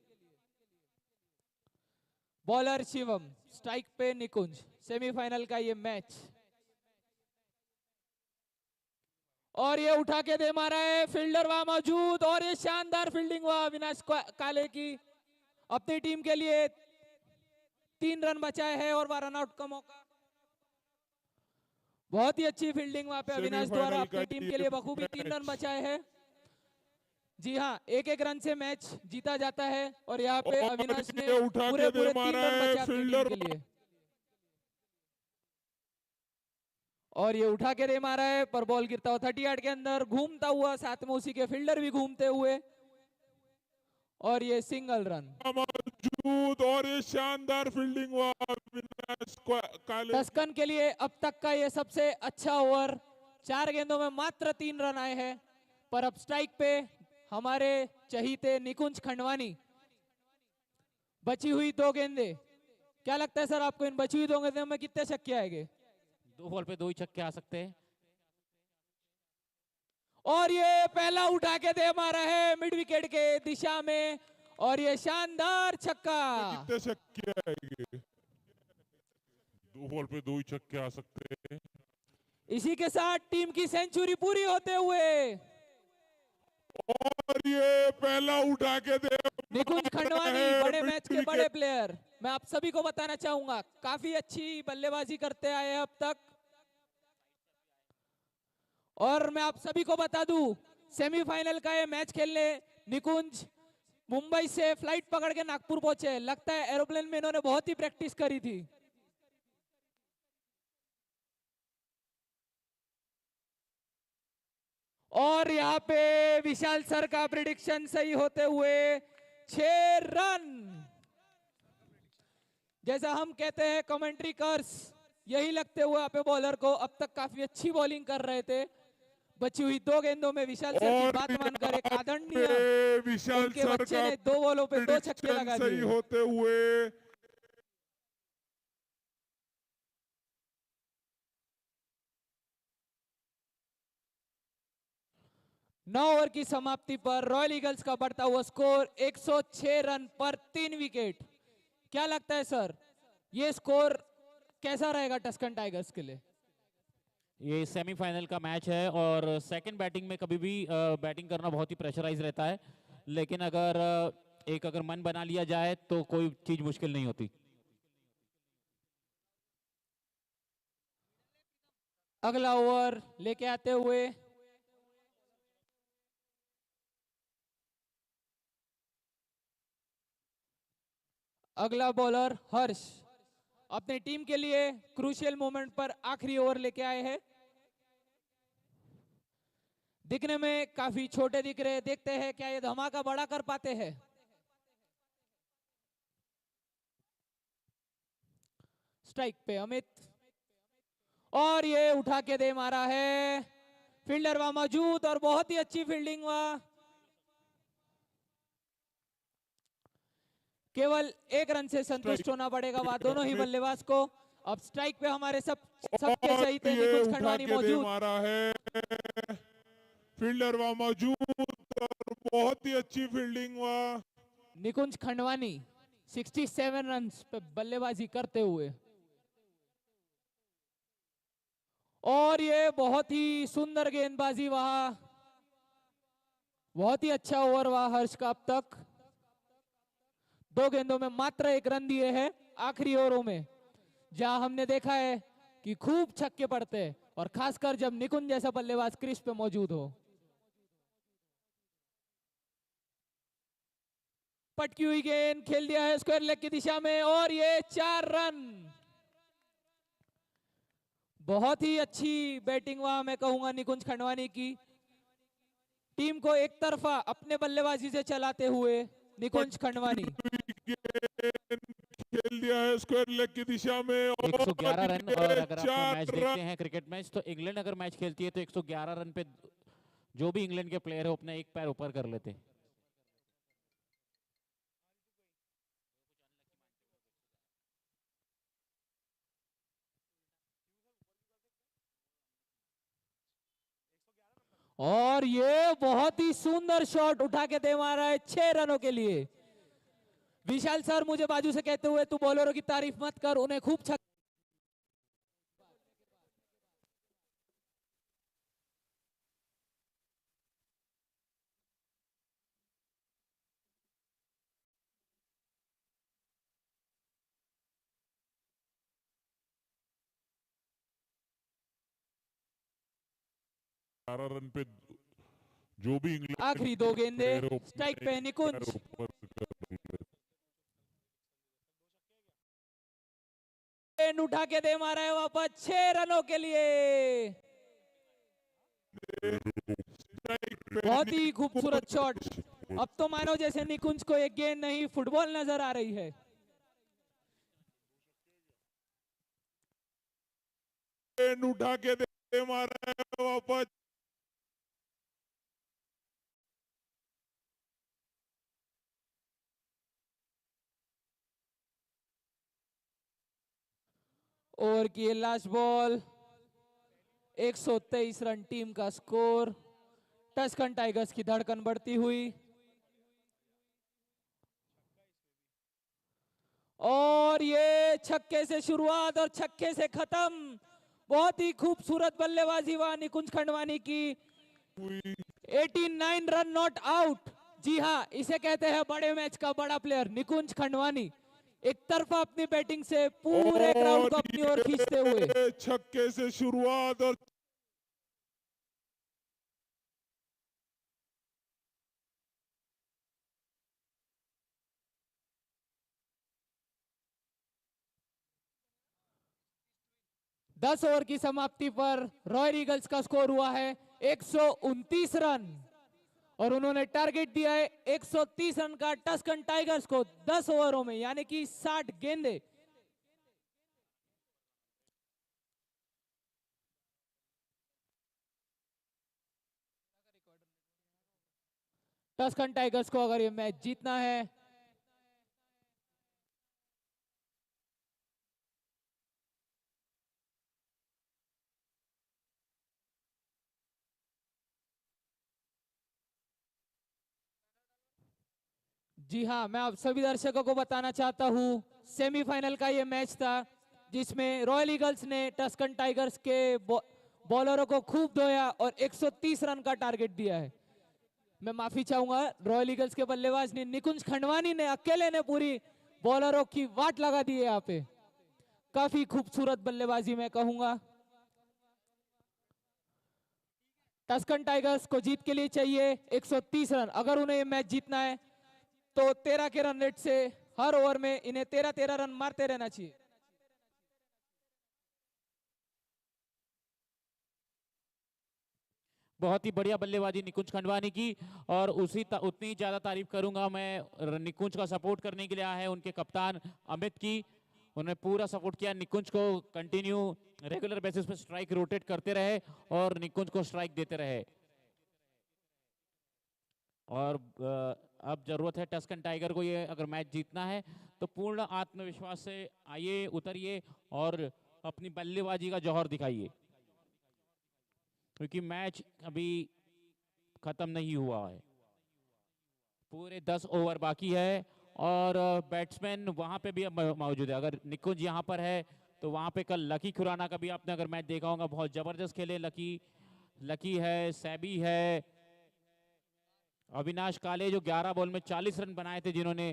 बॉलर शिवम, स्ट्राइक पे निकुंज, सेमीफाइनल का ये मैच और ये उठा के दे मारा है, फील्डर वहां मौजूद और ये शानदार फील्डिंग हुआ अविनाश काले की। अपनी टीम के लिए 3 रन बचाए हैं और 12 रन आउट का मौका। बहुत ही अच्छी फील्डिंग वहां पे अविनाश द्वारा अपनी टीम के लिए बखूबी 3 रन बचाए हैं। जी हाँ, एक रन से मैच जीता जाता है और यहाँ पे अविनाश ने पूरे 3 रन बचा अपनी टीम के लिए और ये उठा के दे मारा है पर बॉल गिरता हुआ 30 यार्ड के अंदर घूमता हुआ, साथ में उसी के फील्डर भी घूमते हुए और ये सिंगल रन मौजूद और ये शानदार फील्डिंग हुआ अविनाश काले। टस्कन के लिए अब तक का ये सबसे अच्छा ओवर। 4 गेंदों में मात्र 3 रन आए हैं पर अब स्ट्राइक पे हमारे चहीते निकुंज खंडवानी। बची हुई 2 गेंदे, क्या लगता है सर आपको इन बची हुई 2 गेंदों में कितने छक्के आएंगे? 2 बॉल पे 2 ही छक्के आ सकते हैं और ये पहला उठा के दे मारा है मिड विकेट के दिशा में और ये शानदार छक्का। कितने छक्के आएंगे? 2 बॉल पे 2 ही छक्के आ सकते हैं। इसी के साथ टीम की सेंचुरी पूरी होते हुए और ये पहला उठा के दे निकुंज खंडवानी बड़े मैच के बड़े प्लेयर। मैं आप सभी को बताना चाहूंगा काफी अच्छी बल्लेबाजी करते आए हैं अब तक और मैं आप सभी को बता दूं सेमीफाइनल का ये मैच खेलने निकुंज मुंबई से फ्लाइट पकड़ के नागपुर पहुंचे। लगता है एरोप्लेन में इन्होंने बहुत ही प्रैक्टिस करी थी। और यहाँ पे विशाल सर का प्रिडिक्शन सही होते हुए 6 रन। जैसा हम कहते हैं कमेंट्री कर्स, यही लगते हुए यहाँ पे बॉलर को अब तक काफी अच्छी बॉलिंग कर रहे थे। बची हुई 2 गेंदों में विशाल सर की और बात मानकर एक यहाँ आदरणीय पे विशाल उनके सर बच्चे का ने 2 बॉलों पे 2 छक्के prediction लगा सही दिए। होते हुए 9 ओवर की समाप्ति पर रॉयल ईगल्स का बढ़ता हुआ स्कोर 106 रन पर 3 विकेट। क्या लगता है सर, ये स्कोर कैसा रहेगा टस्कन टाइगर्स के लिए? ये सेमीफाइनल का मैच है और सेकंड बैटिंग में कभी भी बैटिंग करना बहुत ही प्रेशराइज रहता है, लेकिन अगर अगर मन बना लिया जाए तो कोई चीज मुश्किल नहीं होती। अगला ओवर लेके आते हुए अगला बॉलर हर्ष अपनी टीम के लिए क्रूशियल मोमेंट पर आखिरी ओवर लेके आए हैं। दिखने में काफी छोटे दिख रहे हैं, देखते हैं क्या ये धमाका बड़ा कर पाते हैं। स्ट्राइक पे अमित और ये उठा के दे मारा है, फील्डर वहां मौजूद और बहुत ही अच्छी फील्डिंग वहां। केवल 1 रन से संतुष्ट होना पड़ेगा वहां दोनों ही बल्लेबाज को। अब स्ट्राइक पे हमारे सबके और चहीते ये निकुंज उठा खंडवानी के दे मौजूद। मारा है, फील्डर वहां मौजूद और बहुत ही अच्छी फील्डिंग वहां। निकुंज खंडवानी 67 रन पे बल्लेबाजी करते हुए और ये बहुत ही सुंदर गेंदबाजी वहां, बहुत ही अच्छा ओवर वहां हर्ष का। अब तक 2 गेंदों में मात्र 1 रन दिए हैं आखिरी ओवरों में, जहां हमने देखा है कि खूब छक्के पड़ते हैं और खासकर जब निकुंज जैसा बल्लेबाज क्रीज पे मौजूद हो। पटकी हुई गेंद खेल दिया है स्क्वायर लेग की दिशा में और ये 4 रन। बहुत ही अच्छी बैटिंग वहां मैं कहूंगा निकुंज खंडवानी की। टीम को एक तरफा अपने बल्लेबाजी से चलाते हुए निकुंज खंडवानी खेल दिया है स्क्वायर लेग की दिशा में और 111 रन। और अगर आप 4 मैच रन। देखते हैं क्रिकेट मैच, तो इंग्लैंड अगर मैच खेलती है तो 111 रन पे जो भी इंग्लैंड के प्लेयर है अपना एक पैर ऊपर कर लेते हैं। और ये बहुत ही सुंदर शॉट उठा के दे मारा है 6 रनों के लिए। विशाल सर मुझे बाजू से कहते हुए तू बॉलरों की तारीफ मत कर, उन्हें खूब छक्के। रन पे जो भी इंग्लैंड आखिरी 2 गेंदे स्ट्राइक पे निकुंज उठा के दे मारा है वापस 6 रनों के लिए। बहुत ही खूबसूरत शॉट। अब तो मानो जैसे निकुंज को एक गेंद नहीं फुटबॉल नजर आ रही है। उठा के दे मारा है वापस। ओवर की लास्ट बॉल 123 रन टीम का स्कोर। टस्कन टाइगर्स की धड़कन बढ़ती हुई और ये छक्के से शुरुआत और छक्के से खत्म। बहुत ही खूबसूरत बल्लेबाजी वहां निकुंज खंडवानी की। 89 रन नॉट आउट। जी हाँ, इसे कहते हैं बड़े मैच का बड़ा प्लेयर निकुंज खंडवानी। एक तरफा अपनी बैटिंग से पूरे ग्राउंड को अपनी ओर खींचते हुए छक्के से शुरुआत और दस ओवर की समाप्ति पर रॉयल ईगल्स का स्कोर हुआ है 129 रन और उन्होंने टारगेट दिया है 130 रन का टस्कन टाइगर्स को 10 ओवरों में, यानी कि 60 गेंदे। टस्कन टाइगर्स को अगर ये मैच जीतना है। जी हाँ, मैं आप सभी दर्शकों को बताना चाहता हूँ सेमीफाइनल का ये मैच था जिसमें रॉयल ईगल्स ने टस्कन टाइगर्स के बॉलरों को खूब धोया और 130 रन का टारगेट दिया है। मैं माफी चाहूंगा, रॉयल ईगल्स के बल्लेबाज ने निकुंज खंडवानी ने अकेले ने पूरी बॉलरों की वाट लगा दी है। यहाँ पे काफी खूबसूरत बल्लेबाजी मैं कहूंगा। टस्कन टाइगर्स को जीत के लिए चाहिए 130 रन। अगर उन्हें ये मैच जीतना है तो 13 के रन रेट से हर ओवर में इन्हें 13-13 रन मारते रहना चाहिए। बहुत ही बढ़िया बल्लेबाजी निकुंज खंडवानी की, और उतनी ज्यादा तारीफ करूंगा मैं निकुंज का सपोर्ट करने के लिए आया है उनके कप्तान अमित की। उन्होंने पूरा सपोर्ट किया, निकुंज को कंटिन्यू रेगुलर बेसिस पे स्ट्राइक रोटेट करते रहे और निकुंज को स्ट्राइक देते रहे। और अब जरूरत है टस्कन टाइगर को, ये अगर मैच जीतना है तो पूर्ण आत्मविश्वास से आइए, उतरिए और अपनी बल्लेबाजी का जौहर दिखाइए, क्योंकि मैच अभी खत्म नहीं हुआ है। पूरे 10 ओवर बाकी है और बैट्समैन वहां पे भी अब मौजूद है। अगर निकुंज यहाँ पर है तो वहां पे कल लकी खुराना का भी आपने अगर मैच देखा होगा, बहुत जबरदस्त खेले लकी है, सैबी है, अविनाश काले जो 11 बॉल में 40 रन बनाए थे जिन्होंने।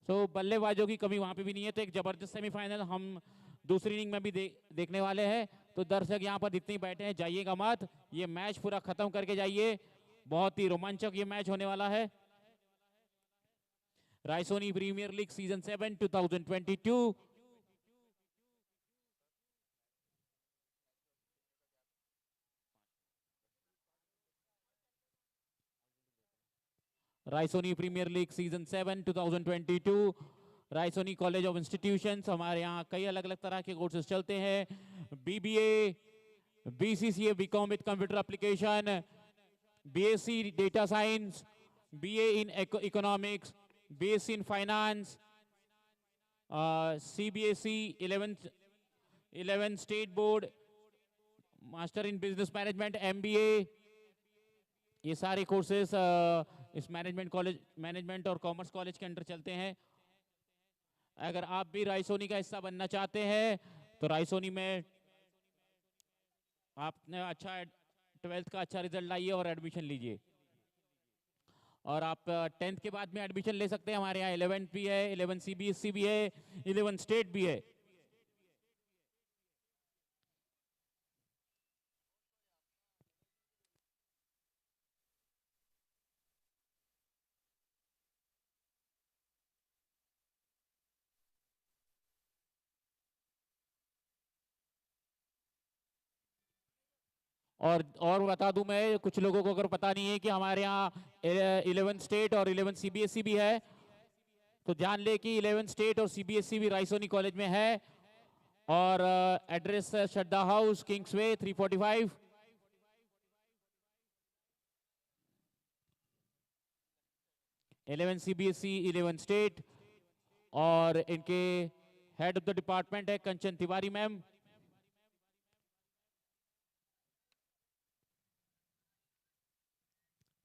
तो बल्लेबाजों की कमी वहां पे भी नहीं है। तो एक जबरदस्त सेमीफाइनल हम दूसरी इनिंग में भी देखने वाले हैं। तो दर्शक यहाँ पर जितने बैठे हैं जाइएगा मत, ये मैच पूरा खत्म करके जाइए। बहुत ही रोमांचक ये मैच होने वाला है। Raisoni Premier League season 7 2022। Raisoni Premier League season 7 2022। Raisoni college of institutions, हमारे यहाँ कई अलग अलग तरह के कोर्सेज चलते हैं। BBA, BCCA BCom with computer application, BSc data science, BA in economics, BSc in finance, CBSE 11 state board, master in business management, MBA, ये सारे कोर्सेज इस मैनेजमेंट और कॉमर्स कॉलेज के अंडर चलते हैं। अगर आप भी रायसोनी का हिस्सा बनना चाहते हैं तो रायसोनी में आपने 12th का अच्छा रिजल्ट लाइए और एडमिशन लीजिए। और आप 10th के बाद में एडमिशन ले सकते हैं। हमारे यहाँ 11th भी है, 11 सीबीएसई भी है, 11 स्टेट भी है। और बता दूं मैं, कुछ लोगों को अगर पता नहीं है कि हमारे यहाँ 11 स्टेट और 11 सीबीएसई भी है, तो ध्यान ले कि 11 स्टेट और सीबीएसई भी रायसोनी कॉलेज में है। और address Shraddha house, Kingsway 345। Eleven CBSE, 11 state, और इनके हेड ऑफ द डिपार्टमेंट है Kanchan Tiwari ma'am.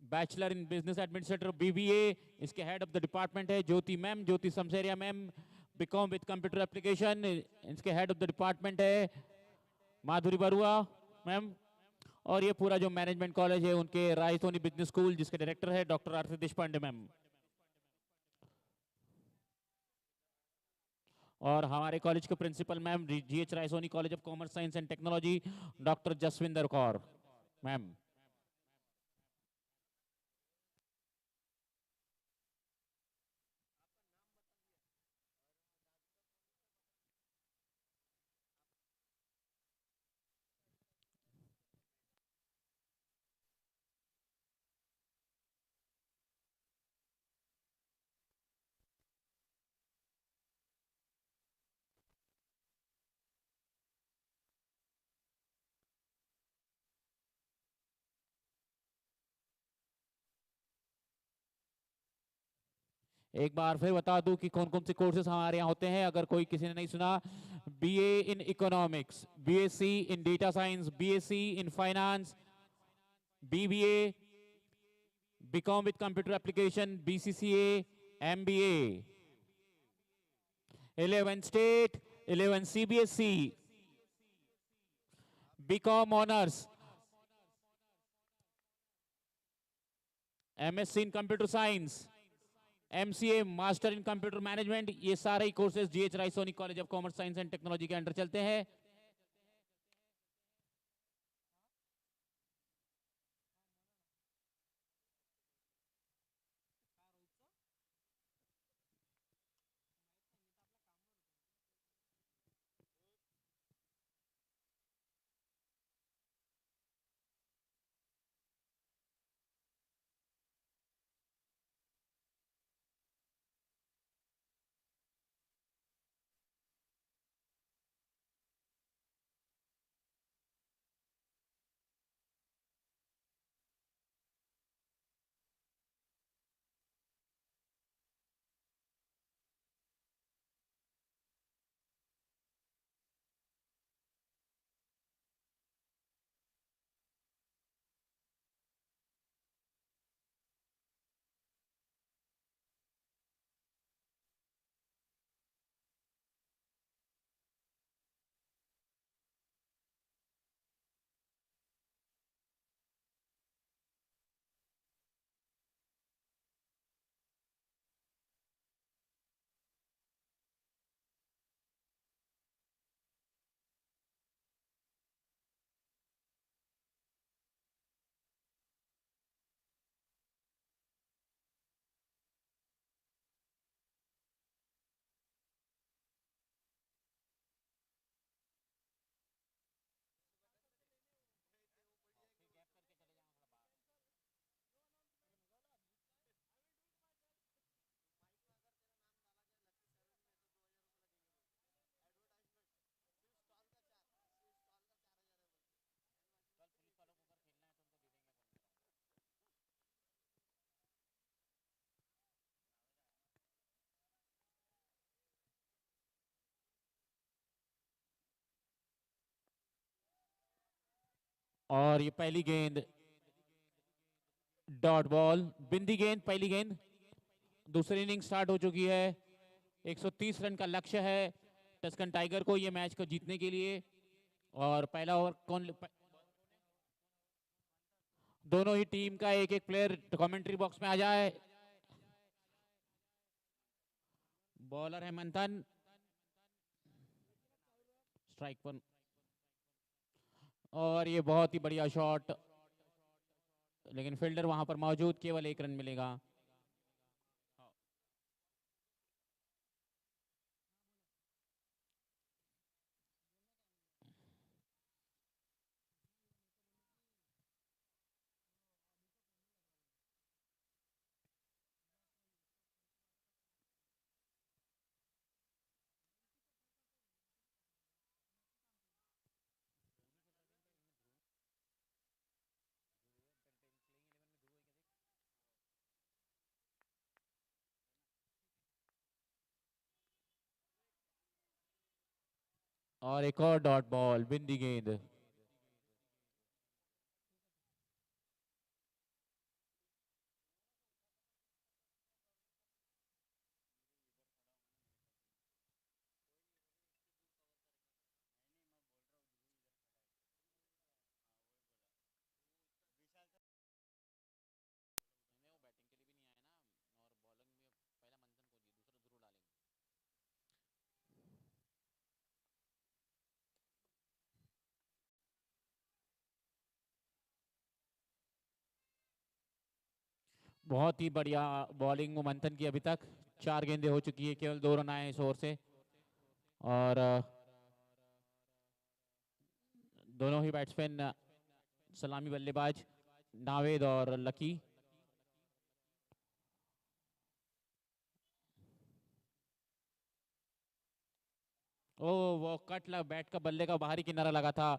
Bachelor in business administrator BBA, इसके हेड ऑफ द डिपार्टमेंट है Jyoti ma'am, Jyoti Samseria ma'am. BCom with computer application, इसके हेड ऑफ द डिपार्टमेंट है माधुरी बरुआ मैम। और ये पूरा जो मैनेजमेंट कॉलेज है उनके रायसोनी बिजनेस स्कूल, जिसके डायरेक्टर है डॉक्टर आरती देशपांडे मैम। और हमारे कॉलेज के principal ma'am, GH Raisoni college of commerce science and technology, doctor Jasvinder Kaur ma'am. एक बार फिर बता दूं कि कौन कौन से कोर्सेज हमारे यहाँ होते हैं, अगर कोई किसी ने नहीं सुना। BA in economics, BSc in data science, BSc in finance, BBA, BCom with computer application, BCCA, MBA, 11 state, 11 CBSE, BCom honours, MSc in computer science, MCA master in computer management, ये सारे ही courses GH Raisoni college of commerce science and technology के under चलते हैं। और ये पहली गेंद डॉट बॉल, बिंदी गेंद, पहली गेंद। दूसरी इनिंग स्टार्ट हो चुकी है। 130 रन का लक्ष्य है टस्कन टाइगर को ये मैच को जीतने के लिए। और पहला ओवर दोनों ही टीम का एक एक प्लेयर कमेंट्री बॉक्स में आ जाए। बॉलर है मंथन, स्ट्राइक पर, और ये बहुत ही बढ़िया शॉट, लेकिन फील्डर वहां पर मौजूद, केवल 1 रन मिलेगा। और एक और डॉट बॉल, बिंदी गेंद। बहुत ही बढ़िया बॉलिंग मंथन की अभी तक। 4 गेंदें हो चुकी है, केवल 2 रन आए इस ओवर से। और दोनों ही बैट्समैन सलामी बल्लेबाज नावेद और लकी। ओ वो कट बैट का बल्ले का बाहरी किनारा लगा था,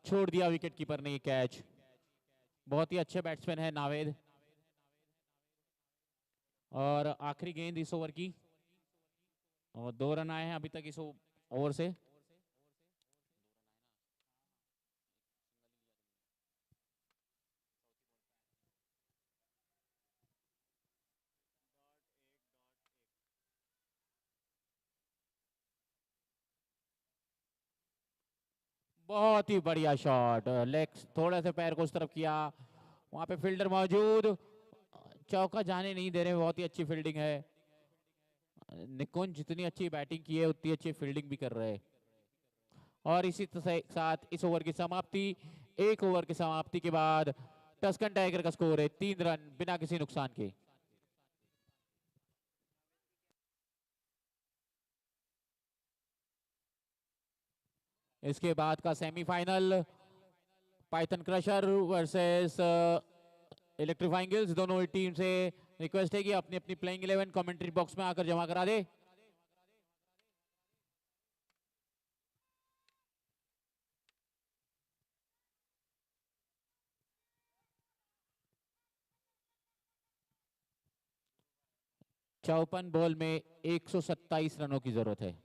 छोड़ दिया विकेट कीपर ने ये कैच। बहुत ही अच्छे बैट्समैन है नावेद। और आखिरी गेंद इस ओवर की, और 2 रन आए हैं अभी तक इस ओवर से। बहुत ही बढ़िया शॉट, लेग्स थोड़ा से पैर को उस तरफ किया, वहां पे फील्डर मौजूद, चौका जाने नहीं दे रहे, बहुत ही अच्छी फील्डिंग है। निकुंज जितनी अच्छी बैटिंग की है उतनी अच्छी फील्डिंग भी कर रहे हैं। और इसी साथ इस ओवर की समाप्ति, 1 ओवर की समाप्ति के बाद टस्कन टाइगर का स्कोर है 3 रन बिना किसी नुकसान के। इसके बाद का semifinal, Python crusher versus electrifying gills. दोनों ही टीम से रिक्वेस्ट है कि अपनी अपनी प्लेइंग 11 कमेंट्री बॉक्स में आकर जमा करा दे। चौपन बॉल में 127 रनों की जरूरत है।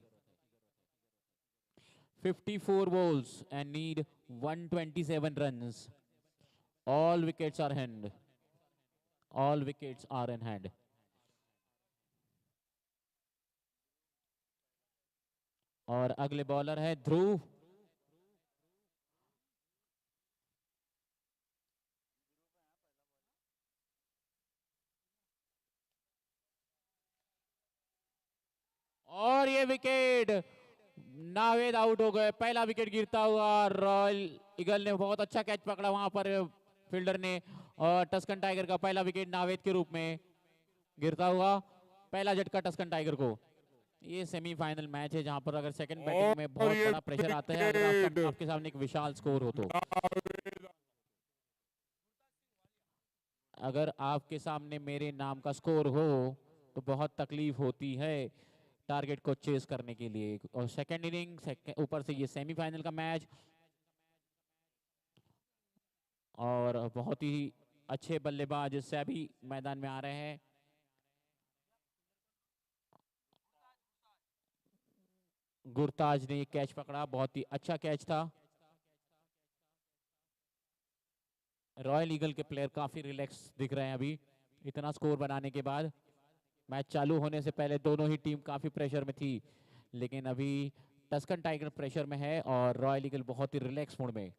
54 balls and need 127 runs. All wickets are hand. All wickets are in hand. और अगले बॉलर है ध्रुव। और ये विकेट, नावेद आउट हो गए। पहला विकेट गिरता हुआ, रॉयल ईगल ने बहुत अच्छा कैच पकड़ा वहां पर फील्डर ने, और टस्कन टाइगर का पहला विकेट नावेद के रूप में गिरता हुआ। पहला झटका टस्कन टाइगर को। ये सेमीफाइनल मैच है जहां पर अगर सेकंड बैटिंग में बहुत बड़ा प्रेशर आता है, अगर आपके सामने एक विशाल स्कोर हो तो, अगर आपके सामने मेरे नाम का स्कोर हो तो बहुत तकलीफ होती है टारगेट को चेस करने के लिए। और सेकंड इनिंग, ऊपर से ये सेमीफाइनल का मैच, और बहुत ही अच्छे बल्लेबाज सभी मैदान में आ रहे हैं। गुरताज ने कैच पकड़ा, बहुत ही अच्छा कैच था। रॉयल ईगल के प्लेयर काफी रिलैक्स दिख रहे हैं अभी इतना स्कोर बनाने के बाद। मैच चालू होने से पहले दोनों ही टीम काफी प्रेशर में थी, लेकिन अभी टस्कन टाइगर प्रेशर में है और रॉयल ईगल बहुत ही रिलैक्स मूड में।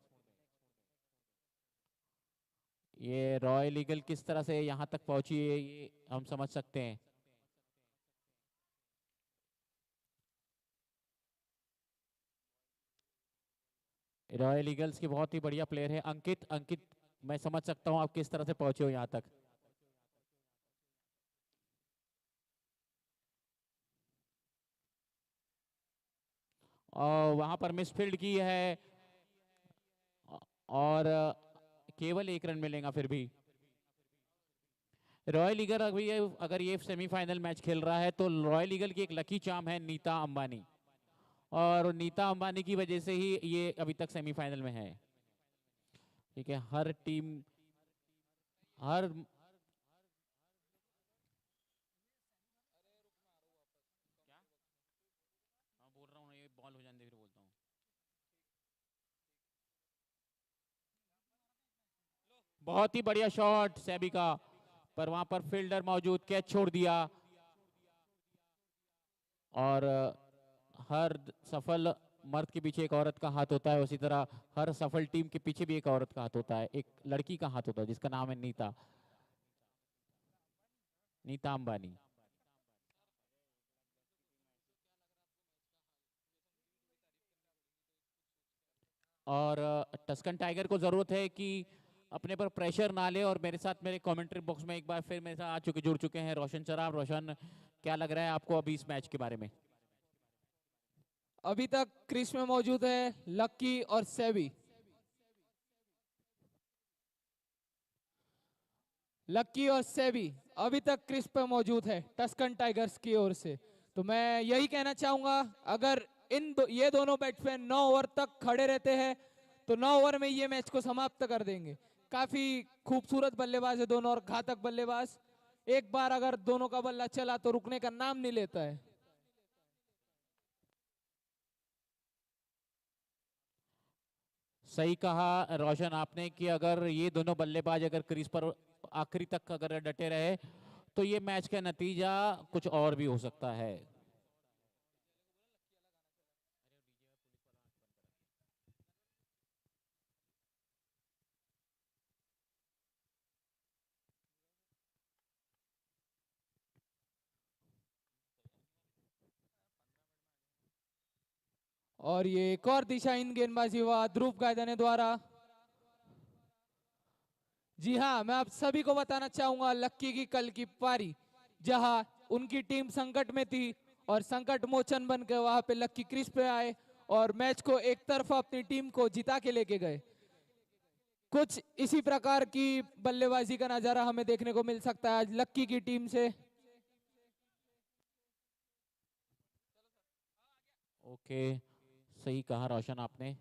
ये रॉयल ईगल किस तरह से यहां तक पहुंची है ये हम समझ सकते हैं। रॉयल ईगल्स के बहुत ही बढ़िया प्लेयर है अंकित। अंकित, मैं समझ सकता हूं आप किस तरह से पहुंचे हो यहां तक। और वहां पर मिसफील्ड की है, और केवल 1 रन मिलेगा फिर भी। रॉयल ईगल अगर ये सेमीफाइनल मैच खेल रहा है तो रॉयल ईगल की एक लकी चार्म है नीता अंबानी, और नीता अंबानी की वजह से ही ये अभी तक सेमीफाइनल में है। ठीक है, हर टीम हर बोल रहा हूँ, ये बॉल हो जाने दे फिर बोलता हूँ। बहुत ही बढ़िया शॉट सेबी का, पर वहां पर फील्डर मौजूद, कैच छोड़ दिया। और हर सफल मर्द के पीछे एक औरत का हाथ होता है, उसी तरह हर सफल टीम के पीछे भी एक औरत का हाथ होता है, एक लड़की का हाथ होता है जिसका नाम है नीता, नीता अंबानी। और टस्कन टाइगर को जरूरत है कि अपने पर प्रेशर ना ले, और मेरे साथ मेरे कमेंट्री बॉक्स में एक बार फिर मेरे साथ जुड़ चुके हैं रोशन सराफ। रोशन, क्या लग रहा है आपको अभी इस मैच के बारे में? अभी तक क्रीज में मौजूद है लक्की और सेबी। लक्की और सेबी अभी तक क्रीज पे मौजूद है टस्कन टाइगर्स की ओर से। तो मैं यही कहना चाहूंगा, अगर ये दोनों बैट्समैन 9 ओवर तक खड़े रहते हैं तो 9 ओवर में ये मैच को समाप्त कर देंगे। काफी खूबसूरत बल्लेबाज है दोनों और घातक बल्लेबाज। एक बार अगर दोनों का बल्ला चला तो रुकने का नाम नहीं लेता है। सही कहा रोशन आपने कि अगर ये दोनों बल्लेबाज अगर क्रीज पर आखिरी तक अगर डटे रहे तो ये मैच का नतीजा कुछ और भी हो सकता है। और ये एक और दिशाहीन गेंदबाजी हुआ ध्रुव गायदाने द्वारा। जी हाँ, मैं आप सभी को बताना चाहूंगा लक्की की कल की पारी जहां उनकी टीम संकट में थी और संकट मोचन बनकर वहां पे लक्की क्रीज पे आए और मैच को एक तरफा अपनी टीम को जिता के लेके गए। कुछ इसी प्रकार की बल्लेबाजी का नजारा हमें देखने को मिल सकता है आज लक्की की टीम से। ओके, सही कहा रोशन आपने।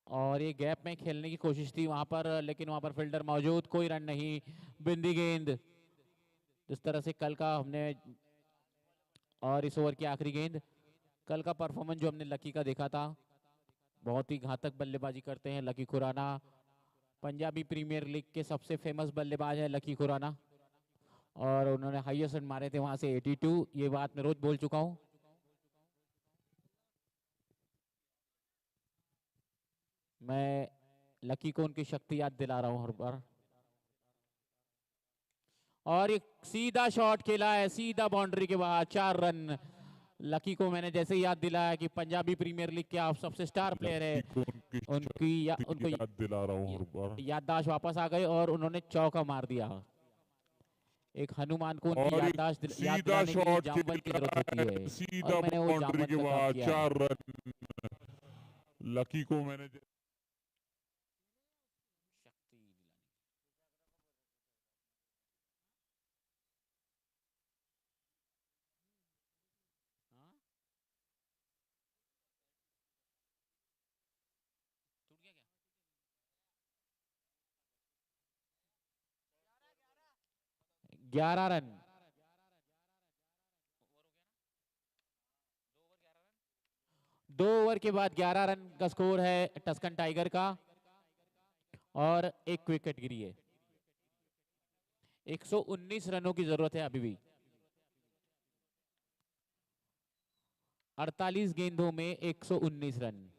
और ये गैप में खेलने की कोशिश थी वहां पर, लेकिन वहां पर फील्डर मौजूद, कोई रन नहीं, बिंदी गेंद। जिस तरह से कल का हमने और इस ओवर की आखिरी गेंद, कल का परफॉर्मेंस जो हमने लकी का देखा था, बहुत ही घातक बल्लेबाजी करते हैं लकी खुराना। पंजाबी प्रीमियर लीग के सबसे फेमस बल्लेबाज है लकी खुराना और उन्होंने हाईएस्ट रन मारे थे वहां से 82। ये बात मैं रोज बोल चुका हूं। मैं लकी को उनकी शक्ति याद दिला रहा हूं हर बार। और एक सीधा शॉट खेला है, सीधा बाउंड्री के बाहर, 4 रन। लकी को मैंने जैसे ही याद दिलाया कि पंजाबी प्रीमियर लीग के आप सबसे स्टार प्लेयर है, उनको याद दिला रहा हूँ हर बार। याददाश्त वापस आ गए और उन्होंने चौका मार दिया। एक हनुमान को उनकी याददाश्त याद सीधा दिलाने के लिए शॉट जामवंत की जरूरत होती है, सीधा और मैंने वो बाउंड्री जामवंत के का काम बाद किया। 4 रन लकी को मैंने हाँ? 11 रन। 2 ओवर के बाद 11 रन का स्कोर है टस्कन टाइगर का और एक विकेट गिरी है। 119 रनों की जरूरत है अभी भी। 48 गेंदों में 119 रन।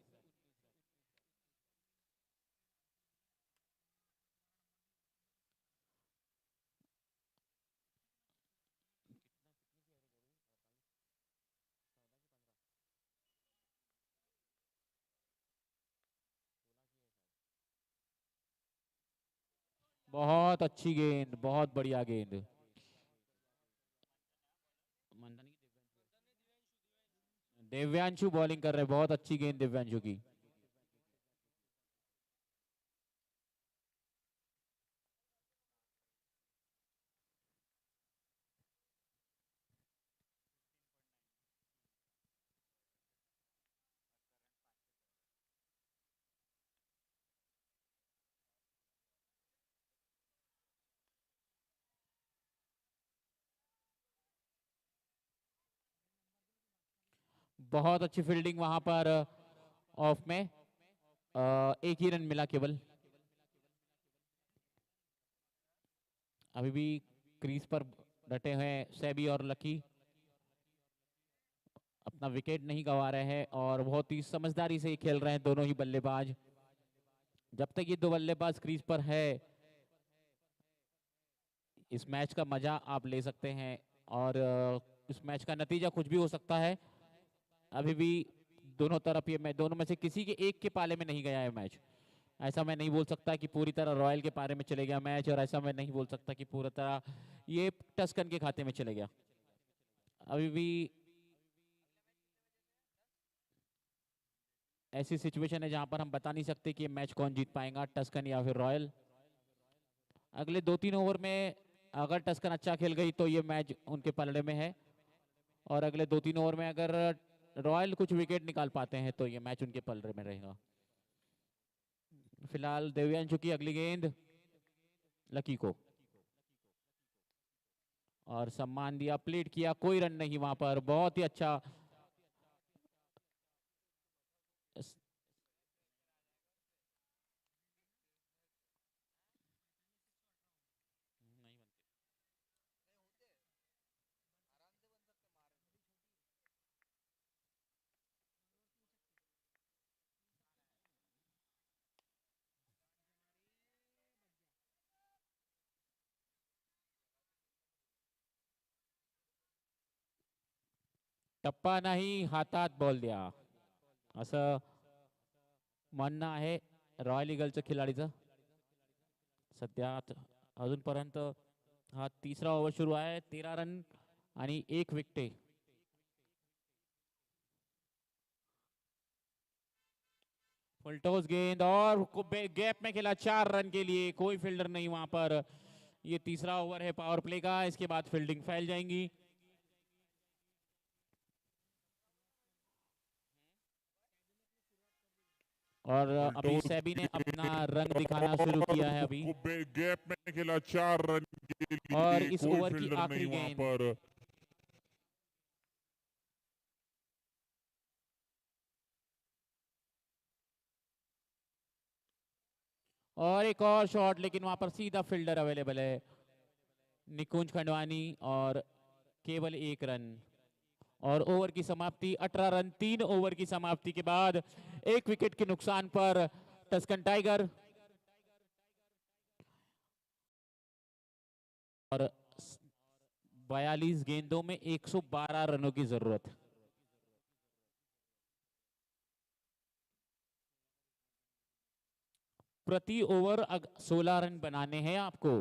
बहुत अच्छी गेंद, बहुत बढ़िया गेंद। दिव्यांशु बॉलिंग कर रहे हैं, बहुत अच्छी गेंद दिव्यांशु की। बहुत अच्छी फील्डिंग वहां पर ऑफ में। एक ही रन मिला केवल। अभी भी क्रीज पर डटे हुए सैबी और लकी, अपना विकेट नहीं गंवा रहे हैं और बहुत ही समझदारी से खेल रहे हैं दोनों ही बल्लेबाज। जब तक ये दो बल्लेबाज क्रीज पर है, इस मैच का मजा आप ले सकते हैं और इस मैच का नतीजा कुछ भी हो सकता है। अभी भी दोनों तरफ ये मैच, दोनों में से किसी के एक के पाले में नहीं गया है मैच। ऐसा मैं नहीं बोल सकता कि पूरी तरह रॉयल के पाले में चले गया मैच, और ऐसा मैं नहीं बोल सकता कि पूरी तरह ये टस्कन के खाते में चले गया। अभी भी ऐसी सिचुएशन है जहां पर हम बता नहीं सकते कि ये मैच कौन जीत पाएगा, टस्कन या फिर रॉयल। अगले 2-3 ओवर में अगर टस्कन अच्छा खेल गई तो ये मैच उनके पलड़े में है, और अगले 2-3 ओवर में अगर रॉयल कुछ विकेट निकाल पाते हैं तो ये मैच उनके पलड़े में रहेगा। फिलहाल दिव्यांशु की अगली गेंद लकी को, और सम्मान दिया, प्लेट किया, कोई रन नहीं वहां पर। बहुत ही अच्छा टप्पा नाही, हातात बॉल द्या, असं म्हणणं आहे रॉयल इगलच्या खिलाडीचं. सध्या अजूनपर्यंत हा तिसरा ओव्हर सुरू आहे. 13 रन आणि 1 विकेट. फुलटॉस गेंद और गैप में खेला 4 रन के लिए, कोई फील्डर नहीं वहां पर. ये तीसरा ओवर है पावर प्ले का, इसके बाद फील्डिंग फैल जाएंगी. और अभी सैबी ने अपना रंग दिखाना शुरू किया है अभी. गैप में खेला 4 रन के लिए, और इस कोई ओवर की फील्डर आखिरी नहीं वहां गेंद. पर. और एक और शॉट, लेकिन वहां पर सीधा फील्डर अवेलेबल है, निकुंज खंडवानी, और केवल 1 रन. और ओवर की समाप्ति 18 रन 3 ओवर की समाप्ति के बाद 1 विकेट के नुकसान पर टस्कन टाइगर. और 42 गेंदों में 112 रनों की जरूरत. प्रति ओवर 16 रन बनाने हैं आपको.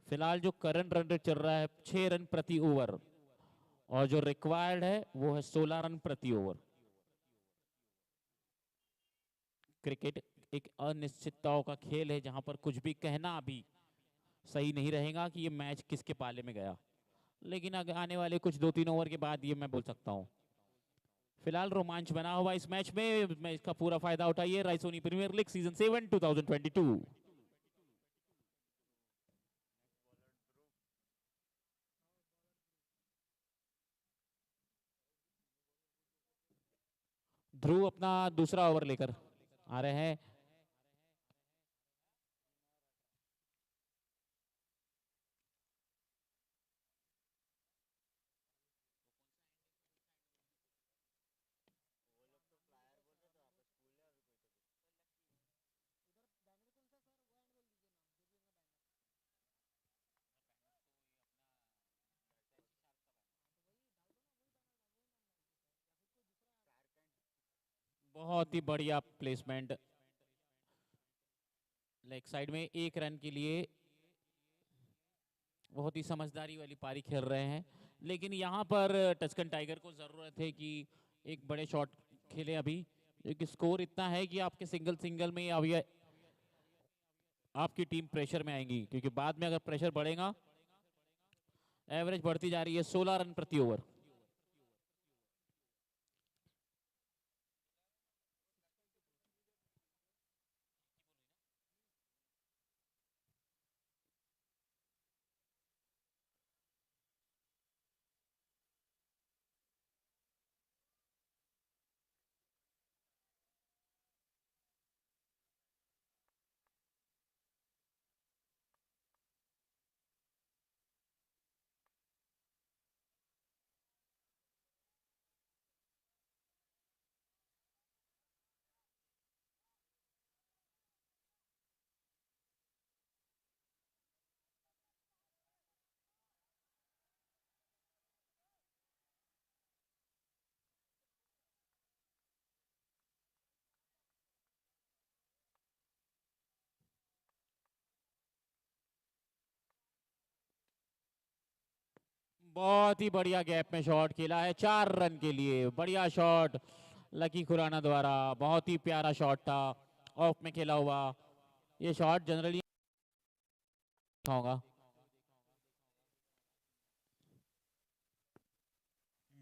फिलहाल जो करंट रन रेट चल रहा है 6 रन प्रति ओवर, और जो रिक्वायर्ड है वो है 16 रन प्रति ओवर. क्रिकेट एक अनिश्चितताओं का खेल है, जहां पर कुछ भी कहना अभी सही नहीं रहेगा कि ये मैच किसके पाले में गया, लेकिन आने वाले कुछ 2-3 ओवर के बाद ये मैं बोल सकता हूं. फिलहाल रोमांच बना हुआ इस मैच में इसका पूरा फायदा उठाइए. Raisoni Premier League season 7 2022. Dhruv अपना दूसरा ओवर लेकर आ रहे हैं. बहुत ही बढ़िया प्लेसमेंट. लेग साइड में 1 रन के लिए बहुत ही समझदारी वाली पारी खेल रहे हैं, लेकिन यहाँ पर टस्कन टाइगर को जरूरत है कि एक बड़े शॉट खेले अभी, क्योंकि स्कोर इतना है कि आपके सिंगल में अभी आपकी टीम प्रेशर में आएंगी, क्योंकि बाद में अगर प्रेशर बढ़ेगा, एवरेज बढ़ती जा रही है 16 रन प्रति ओवर. बहुत ही बढ़िया गैप में शॉट खेला है 4 रन के लिए. बढ़िया शॉट लकी खुराना द्वारा, बहुत ही प्यारा शॉट था, ऑफ में खेला हुआ. ये शॉट जनरली होगा.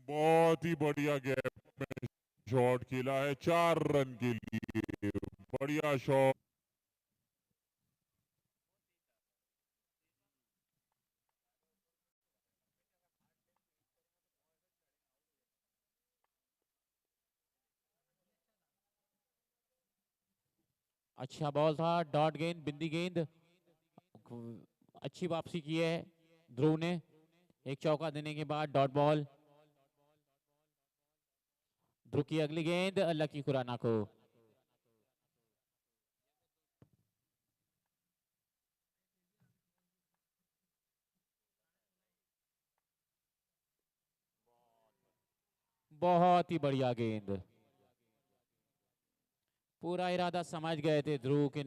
बहुत ही बढ़िया गैप में शॉट खेला है 4 रन के लिए, बढ़िया शॉट। अच्छा बॉल था, डॉट गेंद, बिंदी गेंद, अच्छी वापसी की है ध्रुव ने। एक चौका देने के बाद डॉट बॉल। ध्रुव की अगली गेंद लकी खुराना को। बहुत ही बढ़िया गेंद। पूरा इरादा समझ गए थे ध्रुव के,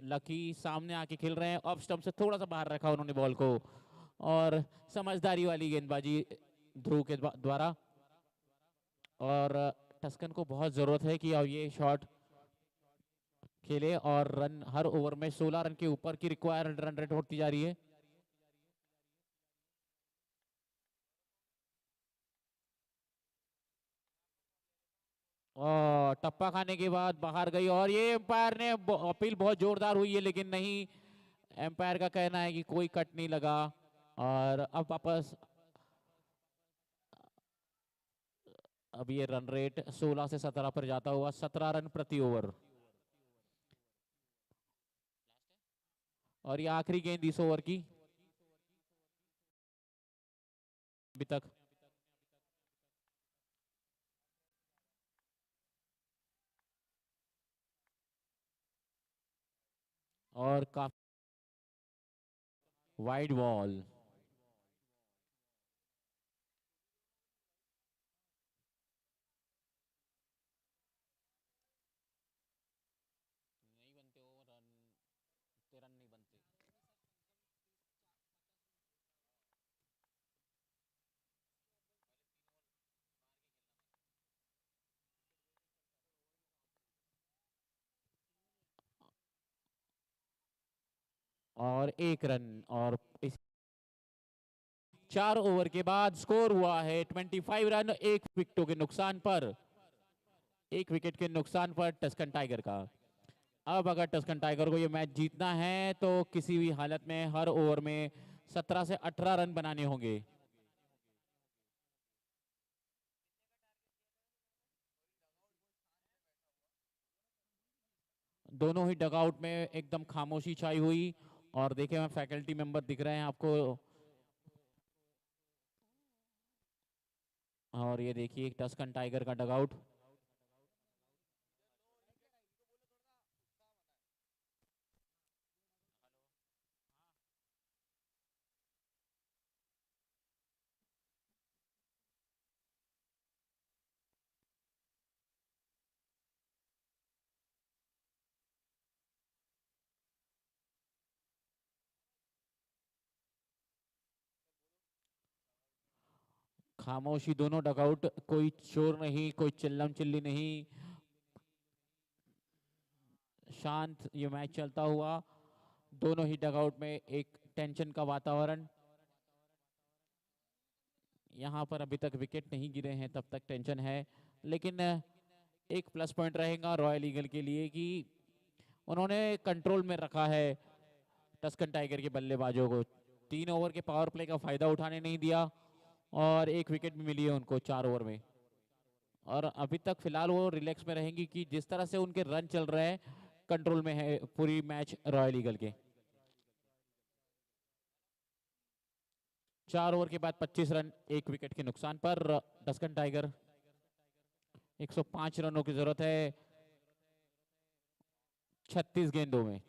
लकी सामने आके खेल रहे हैं, ऑफ स्टंप से थोड़ा सा बाहर रखा उन्होंने बॉल को, और समझदारी वाली गेंदबाजी ध्रुव के द्वारा। और टस्कन को बहुत जरूरत है कि अब ये शॉट खेले, और रन हर ओवर में 16 रन के ऊपर की रिक्वायर्ड रन रेट होती जा रही है। और टप्पा खाने के बाद बाहर गई, और ये एम्पायर ने अपील बहुत जोरदार हुई है लेकिन नहीं, एम्पायर का कहना है कि कोई कट नहीं लगा। और अब वापस, अब ये रन रेट 16 से 17 पर जाता हुआ, 17 रन प्रति ओवर। और ये आखिरी गेंद इस ओवर की अभी तक। और काफी वाइड बॉल। नहीं बनते वो रन, इतने रन नहीं बनते। और 1 रन, और इस 4 ओवर के बाद स्कोर हुआ है 25 रन, 1 विकेटों के नुकसान पर, 1 विकेट के नुकसान पर टस्कन टाइगर का। अब अगर टस्कन टाइगर को ये मैच जीतना है तो किसी भी हालत में हर ओवर में 17 से 18 रन बनाने होंगे। दोनों ही डगआउट में एकदम खामोशी छाई हुई, और देखे मैं फैकल्टी मेंबर दिख रहे हैं आपको। और ये देखिए टस्कन टाइगर का डगआउट। खामोशी दोनों डगआउट, कोई शोर नहीं, कोई चिल्लम चिल्ली नहीं, शांत ये मैच चलता हुआ। दोनों ही डगआउट में एक टेंशन का वातावरण। यहाँ पर अभी तक विकेट नहीं गिरे हैं, तब तक टेंशन है, लेकिन एक प्लस पॉइंट रहेगा रॉयल ईगल के लिए कि उन्होंने कंट्रोल में रखा है टस्कन टाइगर के बल्लेबाजों को। 3 ओवर के पावर प्ले का फायदा उठाने नहीं दिया, और 1 विकेट भी मिली है उनको 4 ओवर में। और अभी तक फिलहाल वो रिलैक्स में रहेंगी कि जिस तरह से उनके रन चल रहे हैं, कंट्रोल में है पूरी मैच रॉयल ईगल के। 4 ओवर के बाद 25 रन, 1 विकेट के नुकसान पर टस्कन टाइगर। 105 रनों की जरूरत है 36 गेंदों में।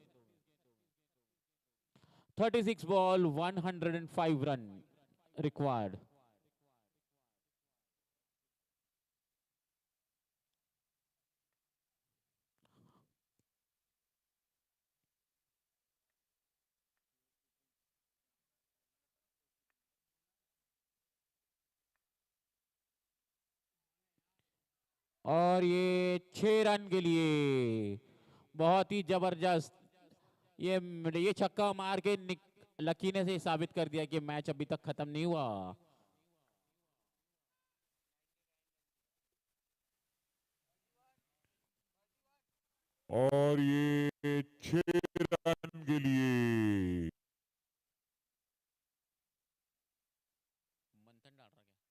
36 बॉल 105 रन रिक्वायर्ड। और ये 6 रन के लिए बहुत ही जबरदस्त, ये छक्का मार के लकी ने से साबित कर दिया कि मैच अभी तक खत्म नहीं हुआ। और ये 6 रन के लिए। मंथन डाल रहा क्या?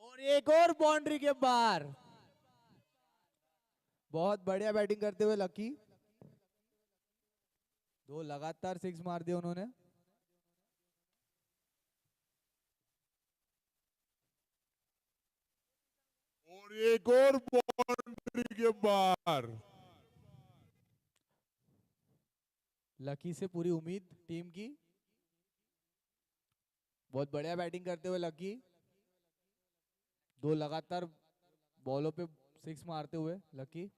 और एक और बाउंड्री के बाहर। बहुत बढ़िया बैटिंग करते हुए लकी, 2 लगातार 6 मार दिए उन्होंने। और एक और बाउंड्री के बाहर। लकी से पूरी उम्मीद टीम की। बहुत बढ़िया बैटिंग करते हुए लकी, 2 लगातार बॉलों पे 6 मारते हुए लकी।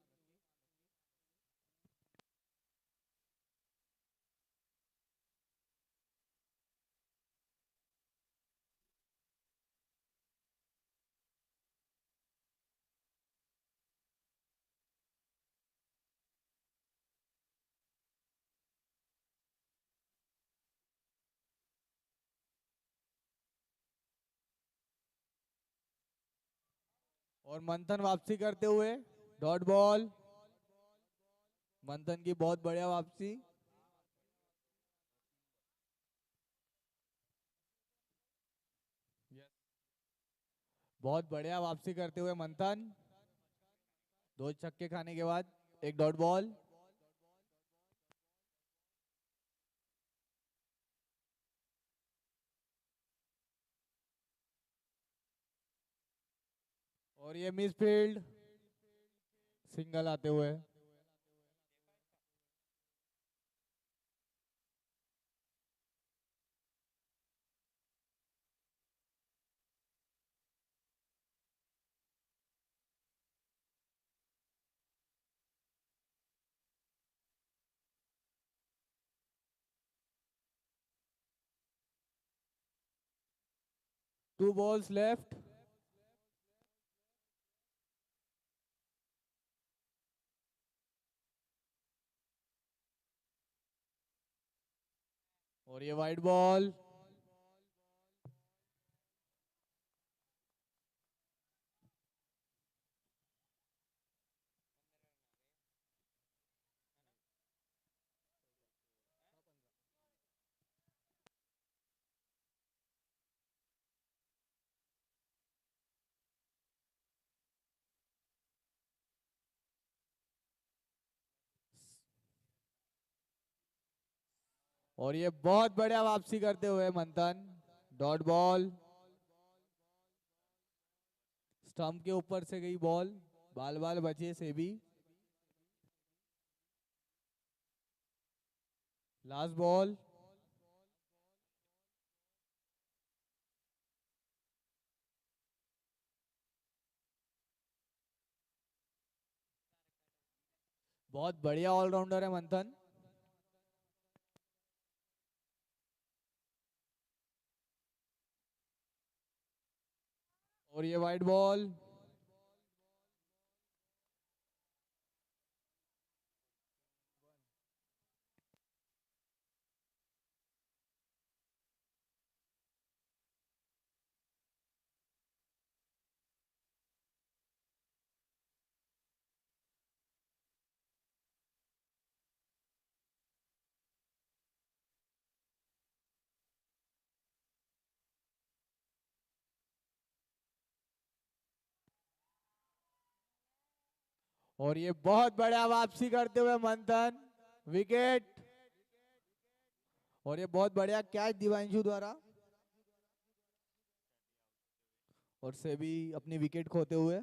और मंथन वापसी करते हुए डॉट बॉल। मंथन की बहुत बढ़िया वापसी। बहुत बढ़िया वापसी करते हुए मंथन, 2 छक्के खाने के बाद एक डॉट बॉल। और ये मिस फील्ड, सिंगल आते हुए। Two balls left. और ये वाइड बॉल। और ये बहुत बढ़िया वापसी करते हुए मंथन, डॉट बॉल। स्टंप के ऊपर से गई बॉल, बाल बाल बचे से भी। Last ball. बहुत बढ़िया ऑलराउंडर है मंथन। और ये वाइड बॉल। और ये बहुत बढ़िया वापसी करते हुए मंथन, विकेट। और ये बहुत बढ़िया कैच दिवांशु द्वारा। और से भी अपनी विकेट खोते हुए।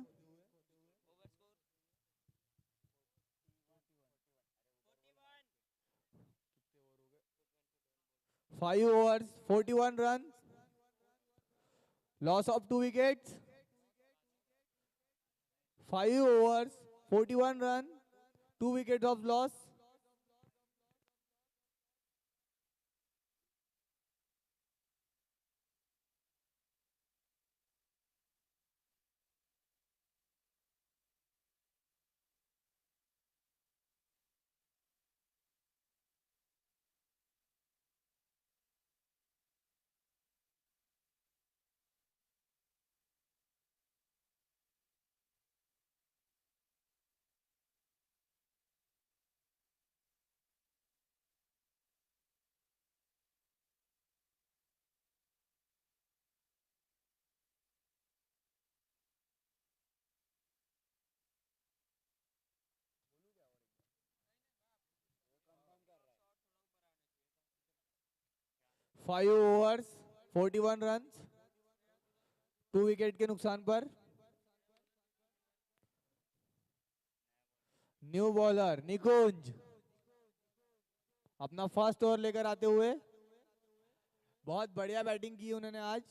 5 overs 41 run. Loss of 2 wickets. 5 overs, 41 runs, 2 wickets of loss. Five overs 41 runs 2 wicket के नुकसान पर। न्यू बॉलर निकुंज अपना फर्स्ट ओवर लेकर आते हुए, बहुत बढ़िया बैटिंग की उन्होंने आज।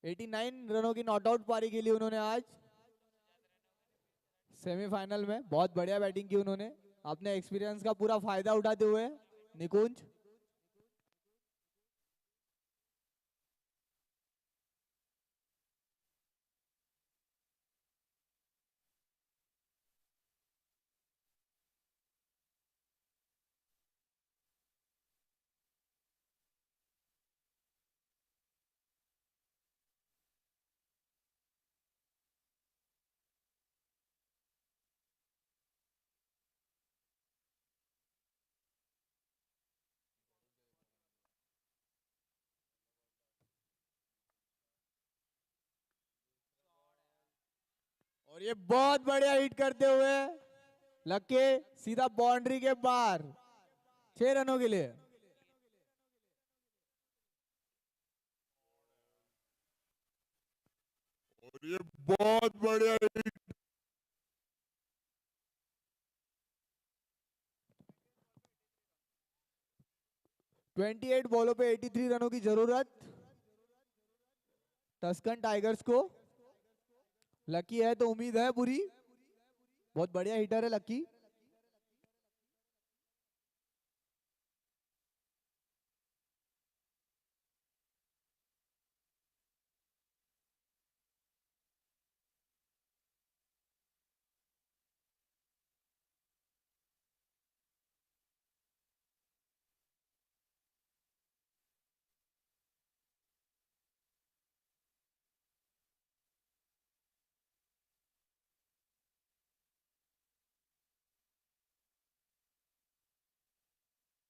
89 रनों की नॉट आउट पारी खेली उन्होंने आज सेमीफाइनल में। बहुत बढ़िया बैटिंग की उन्होंने, अपने एक्सपीरियंस का पूरा फायदा उठाते हुए निकुंज। और ये बहुत बढ़िया हिट करते हुए लगे सीधा बाउंड्री के बाहर 6 रनों के लिए। और ये बहुत बढ़िया हिट। 28 बॉलों पे 83 रनों की जरूरत टस्कन टाइगर्स को। लकी है तो उम्मीद है पूरी। बहुत बढ़िया हिटर है लकी।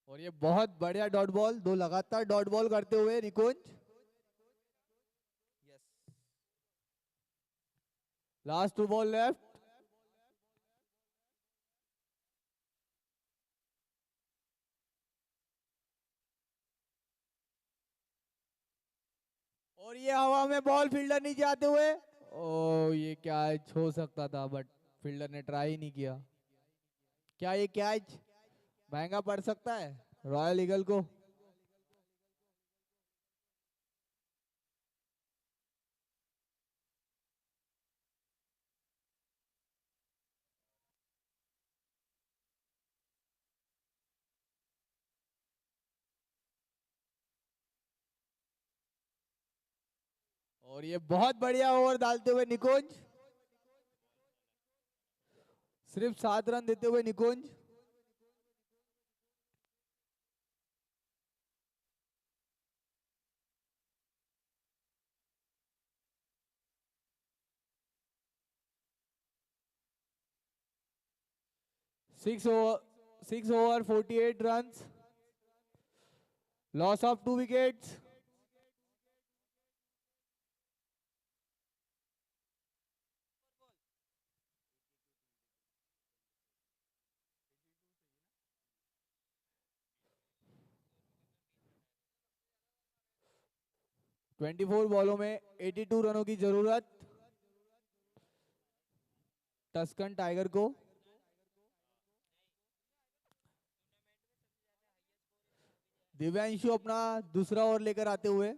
और ये बहुत बढ़िया डॉट बॉल, 2 लगातार डॉट बॉल करते हुए निकुंज। Last 2 ball left. और ये हवा में बॉल फील्डर नीचे आते हुए, ओ ये कैच हो सकता था बट फील्डर ने ट्राई ही नहीं किया। क्या ये कैच महंगा पड़ सकता है रॉयल ईगल को? और ये बहुत बढ़िया ओवर डालते हुए निकुंज, सिर्फ 7 रन देते हुए Nikunj. Six over 48 run, loss of 2 wickets. Twenty 24 बॉलों में 82 रनों की जरूरत टस्कन टाइगर को। दिव्यांशु अपना दूसरा ओवर लेकर आते हुए।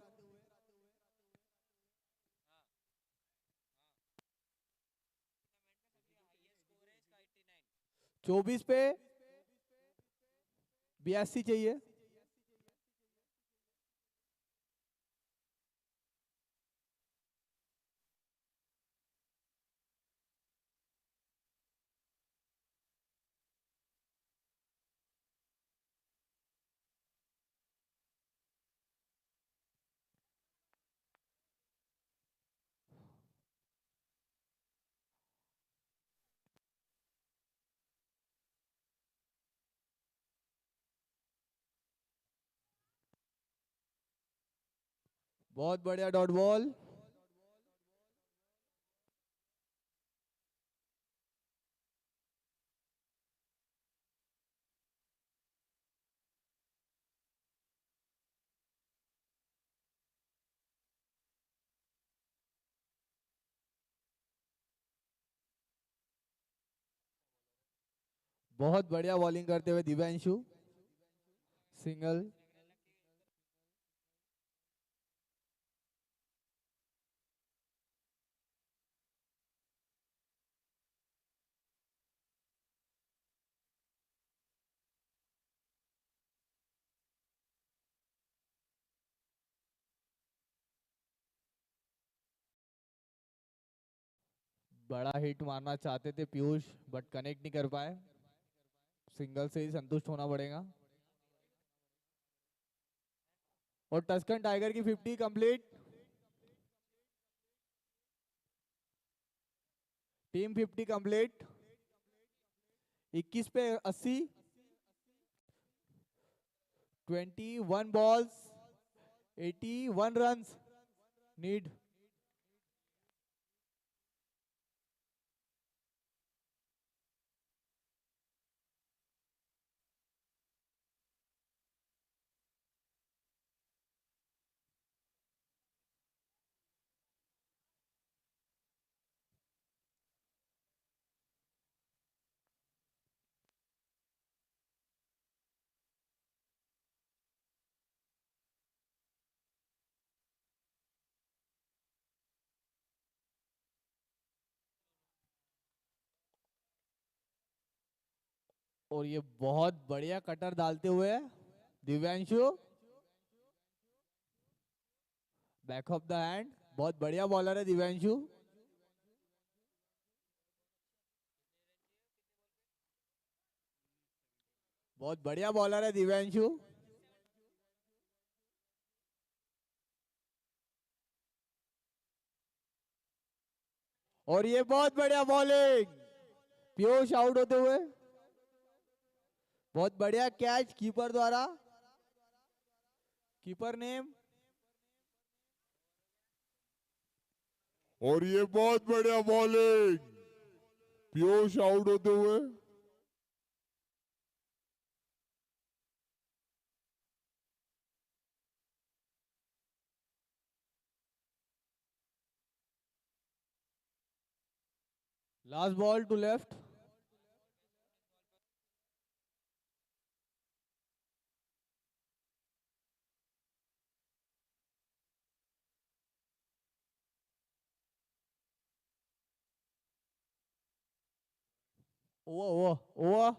चौबीस पे 82 चाहिए। बहुत बढ़िया डॉट बॉल। बहुत बढ़िया बॉलिंग करते हुए दिव्यांशु, सिंगल। बड़ा हिट मारना चाहते थे पीयूष, बट कनेक्ट नहीं कर पाए। सिंगल से ही संतुष्ट होना पड़ेगा। और टस्कन टाइगर की 50 कंप्लीट। Team 50 complete. 21 पे 80। 21 बॉल्स, 81 रन्स नीड। और ये बहुत बढ़िया कटर डालते हुए Divyanshu, back of the hand. बहुत बढ़िया बॉलर है दिव्यांशु। बहुत बढ़िया बॉलर है दिव्यांशु। और ये बहुत बढ़िया बॉलिंग, पीयूष आउट होते हुए। बहुत बढ़िया कैच कीपर द्वारा। Keeper name. और ये बहुत बढ़िया बॉलिंग, पीयूष आउट होते हुए। Last ball to left. Over over over.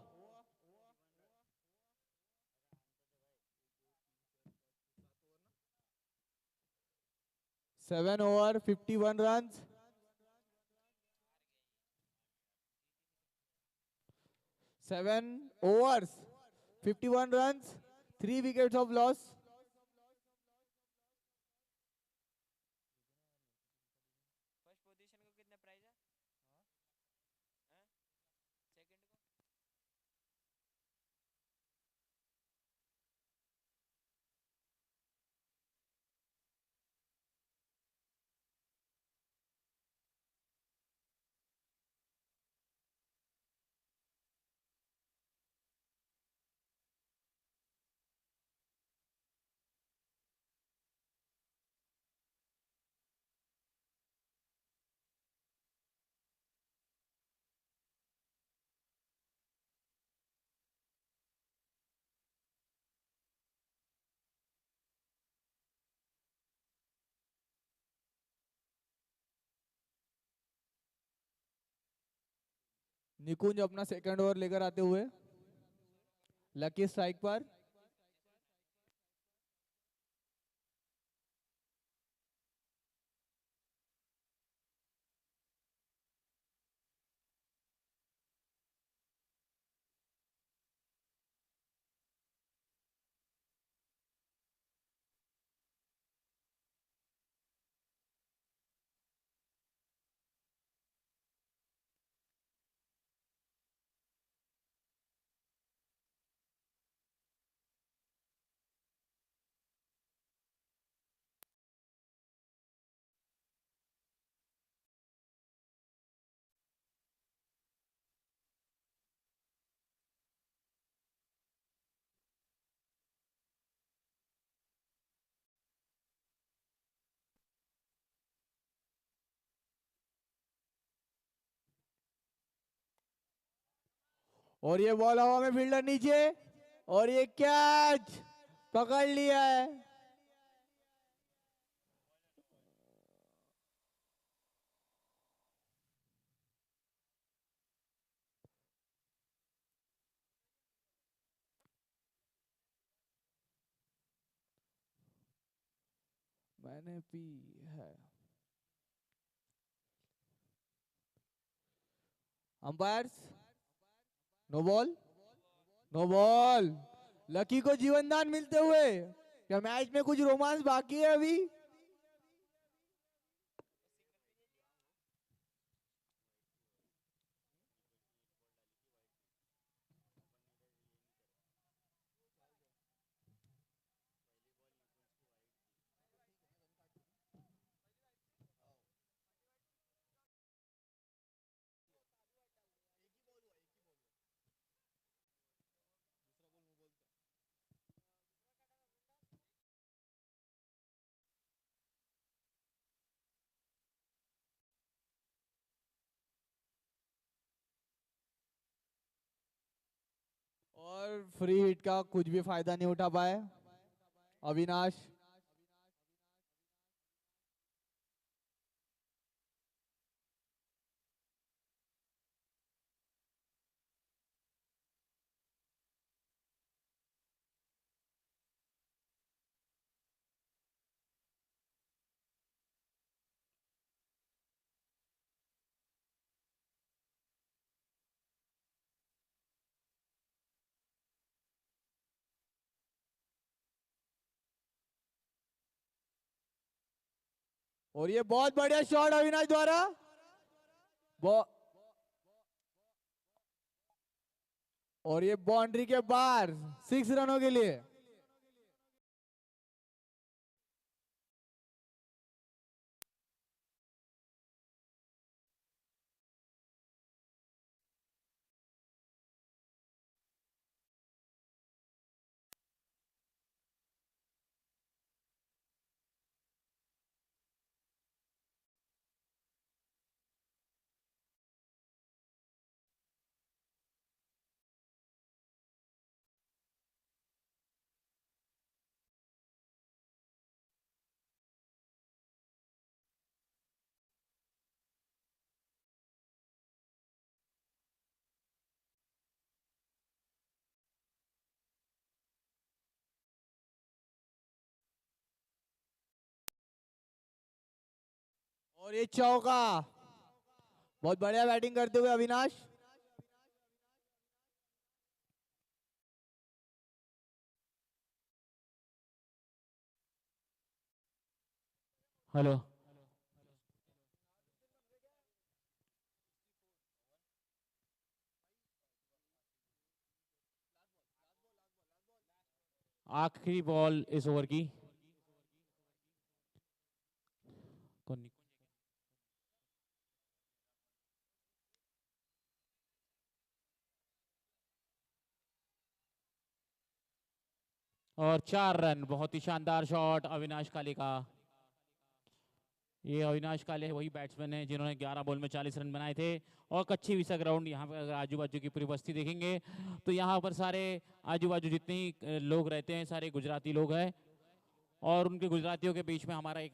7 over 51 runs. 7 overs 51 runs, 3 wickets of loss। Nikunj अपना सेकंड ओवर लेकर आते हुए लकी स्ट्राइक पर। और ये बॉल हवा में, फील्डर नीचे, और ये कैच पकड़ लिया है। मैंने पी है। Umpires, no ball, no ball. Lucky को जीवन दान मिलते हुए क्या मैच में कुछ रोमांस बाकी है अभी? और फ्री हिट का कुछ भी फायदा नहीं उठा पाए अविनाश। और ये बहुत बढ़िया शॉट अविनाश द्वारा। और ये बाउंड्री के बाहर 6 रनों के लिए। और ये चौका, बहुत बढ़िया बैटिंग करते हुए अविनाश। हेलो, आखिरी बॉल इस ओवर की। और 4 रन, बहुत ही शानदार शॉट अविनाश काले का। ये अविनाश काले वही बैट्समैन है जिन्होंने 11 बॉल में 40 रन बनाए थे। और कच्ची विसा ग्राउंड, यहाँ पर अगर आजू बाजू की पूरी बस्ती देखेंगे तो यहाँ पर सारे आजू बाजू जितने ही लोग रहते हैं सारे गुजराती लोग हैं। और उनके गुजरातियों के बीच में हमारा एक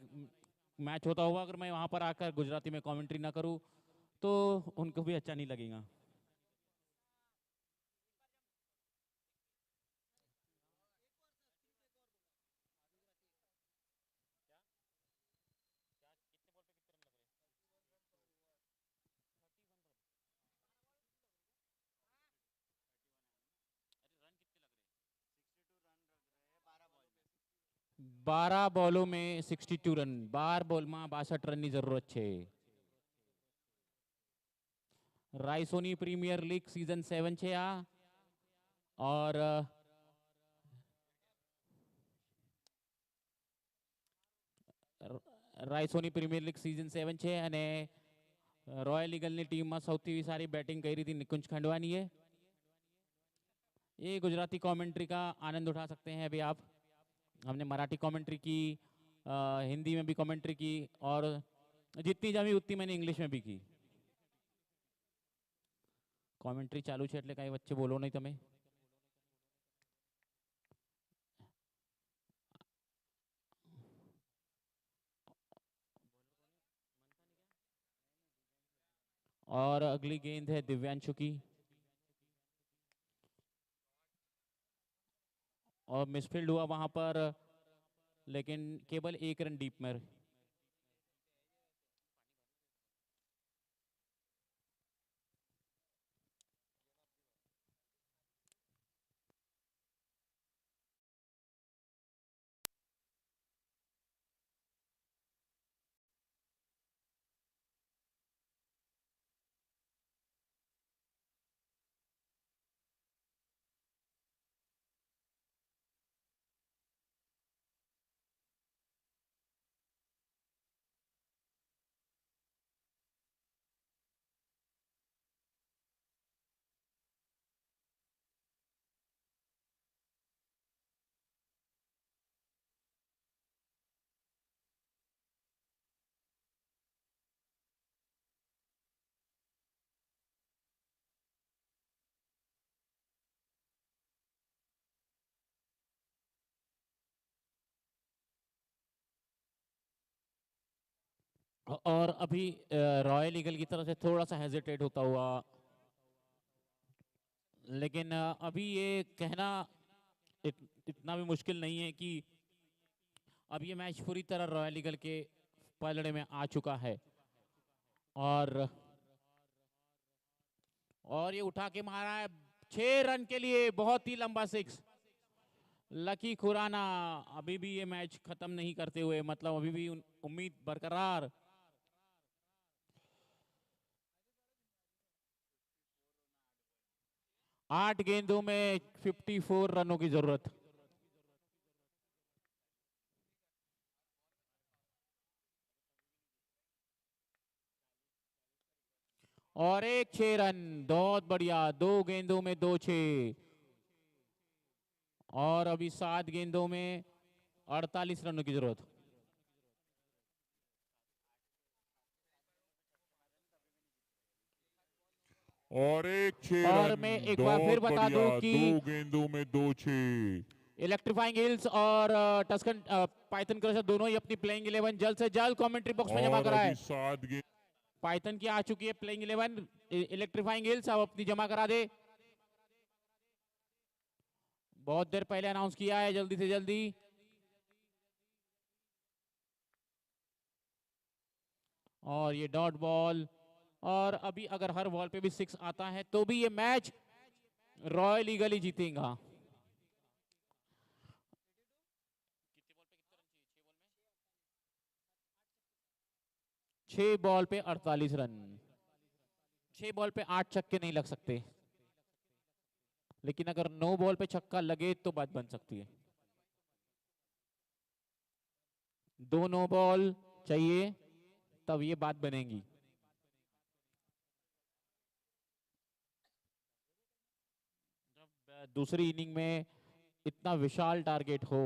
मैच होता हुआ, अगर मैं वहाँ पर आकर गुजराती में कमेंट्री ना करूँ तो उनको भी अच्छा नहीं लगेगा। 12 બોલો में 62 રન 12 બોલમાં 62 રનની જરૂરત છે. રાયસોની પ્રીમિયર લીગ सीजन 7 છે આ और રાયસોની પ્રીમિયર લીગ सीजन 7 છે અને रॉयल ईगलની ટીમમાં સૌથી સારી બેટિંગ કરી थी निकुंज खंडवानीએ. ये गुजराती कमेंट्री का आनंद उठा सकते हैं अभी आप. हमने मराठी कमेंट्री की, हिंदी में भी कमेंट्री की और जितनी जमी उतनी मैंने इंग्लिश में भी की. कमेंट्री चालू है એટલે કઈ વચ્ચે બોલો નહીં તમે. और अगली गेंद है दिव्यांशु की और मिसफील्ड हुआ वहां पर, लेकिन केवल 1 रन डीप में. और अभी रॉयल ईगल की तरफ से थोड़ा सा हेजिटेट होता हुआ, लेकिन अभी ये कहना इतना भी मुश्किल नहीं है कि अब ये मैच पूरी तरह रॉयल ईगल के पलड़े में आ चुका है. और ये उठा के मारा है 6 रन के लिए, बहुत ही लंबा 6. लकी खुराना अभी भी ये मैच खत्म नहीं करते हुए, मतलब अभी भी उम्मीद बरकरार. आठ गेंदों में 54 रनों की जरूरत. और एक 6 रन, बहुत बढ़िया. 2 गेंदों में 2 6 और अभी 7 गेंदों में 48 रनों की जरूरत. और एक 6 और रन. मैं एक बार फिर बहुत बता दूं बढ़िया. कि 2 गेंदों में 2 6. इलेक्ट्रीफाइंग हिल्स और टस्कन पाइथन क्रशर दोनों ही अपनी प्लेइंग 11 जल्द से जल्द कमेंट्री बॉक्स में जमा और कराए. अभी 7 गेंद. पाइथन की आ चुकी है प्लेइंग 11. इलेक्ट्रीफाइंग हिल्स अब अपनी जमा करा दे. बहुत देर पहले अनाउंस किया है, जल्दी से जल्दी. और ये डॉट बॉल, और अभी अगर हर बॉल पे भी 6 आता है तो भी ये मैच रॉयल ईगल ही जीतेगा. 6 बॉल पे 48 रन. 6 बॉल पे 8 छक्के नहीं लग सकते, लेकिन अगर 9 बॉल पे छक्का लगे तो बात बन सकती है. 2 नो बॉल चाहिए तब ये बात बनेगी. जब दूसरी इनिंग में इतना विशाल टारगेट हो,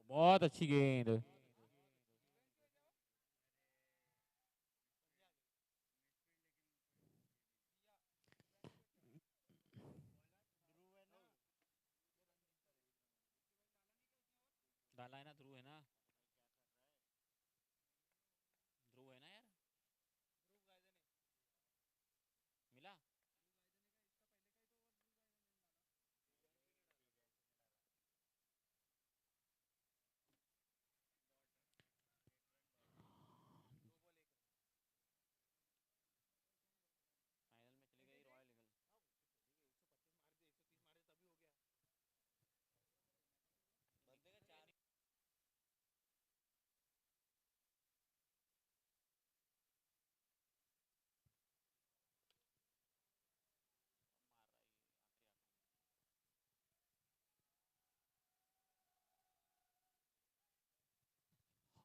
बहुत अच्छी गेंद.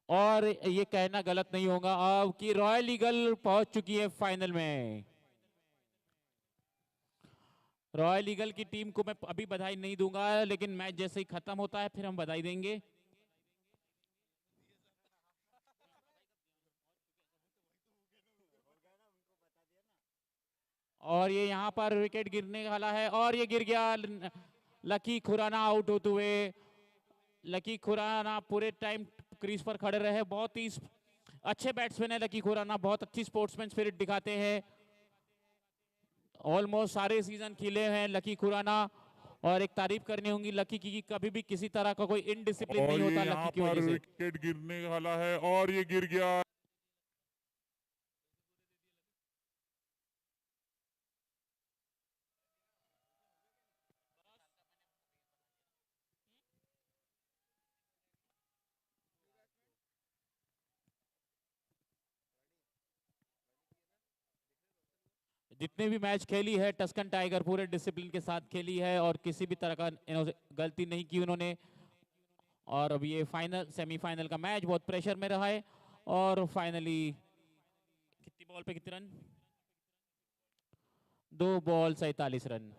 और ये कहना गलत नहीं होगा अब कि रॉयल ईगल पहुंच चुकी है फाइनल में। रॉयल ईगल की टीम को मैं अभी बधाई नहीं दूंगा, लेकिन मैच जैसे ही खत्म होता है फिर हम बधाई देंगे। और ये यहाँ पर विकेट गिरने वाला है और ये गिर गया। लकी खुराना आउट होते हुए। लकी खुराना पूरे टाइम क्रीज पर खड़े रहे। बहुत ही अच्छे बैट्समैन है लकी खुराना, बहुत अच्छी स्पोर्ट्समैन स्पिरिट दिखाते हैं। ऑलमोस्ट सारे सीजन खेले हैं लकी खुराना और एक तारीफ करनी होगी लकी की, कभी भी किसी तरह का कोई इनडिसिप्लिन और नहीं ये होता यहाँ लकी की पर वजह से। विकेट गिरने वाला है और ये गिर गया। जितने भी मैच खेली है टस्कन टाइगर पूरे डिसिप्लिन के साथ खेली है और किसी भी तरह का गलती नहीं की उन्होंने। और अब ये फाइनल सेमीफाइनल का मैच बहुत प्रेशर में रहा है और फाइनली कितनी बॉल पे कितने रन? 2 ball 47 run.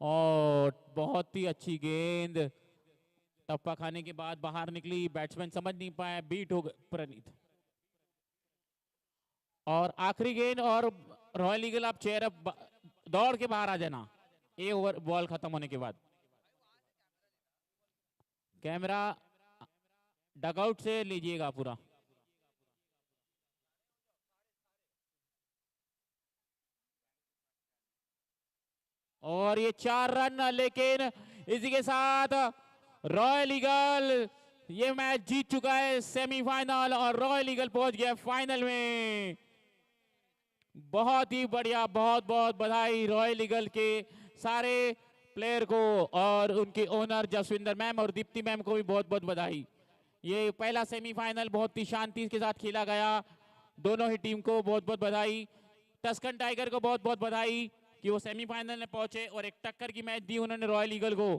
और बहुत ही अच्छी गेंद टप्पा खाने के बाद बाहर निकली, बैट्समैन समझ नहीं पाया, बीट हो गए प्रणीत। और आखिरी गेंद और रॉयल ईगल आप चेयर अप दौड़ के बाहर आ जाना ये ओवर बॉल खत्म होने के बाद। कैमरा डगआउट से लीजिएगा पूरा। और ये 4 रन, लेकिन इसी के साथ रॉयल ईगल ये मैच जीत चुका है सेमीफाइनल और रॉयल ईगल पहुंच गया फाइनल में। बहुत ही बढ़िया, बहुत बहुत बधाई रॉयल ईगल के सारे प्लेयर को और उनके ओनर जसविंदर मैम और दीप्ति मैम को भी बहुत बहुत बधाई। ये पहला सेमीफाइनल बहुत ही शांति के साथ खेला गया। दोनों ही टीम को बहुत बहुत बधाई। टस्कन टाइगर को बहुत बहुत बधाई कि वो सेमीफाइनल में पहुंचे और एक टक्कर की मैच दी उन्होंने रॉयल ईगल को।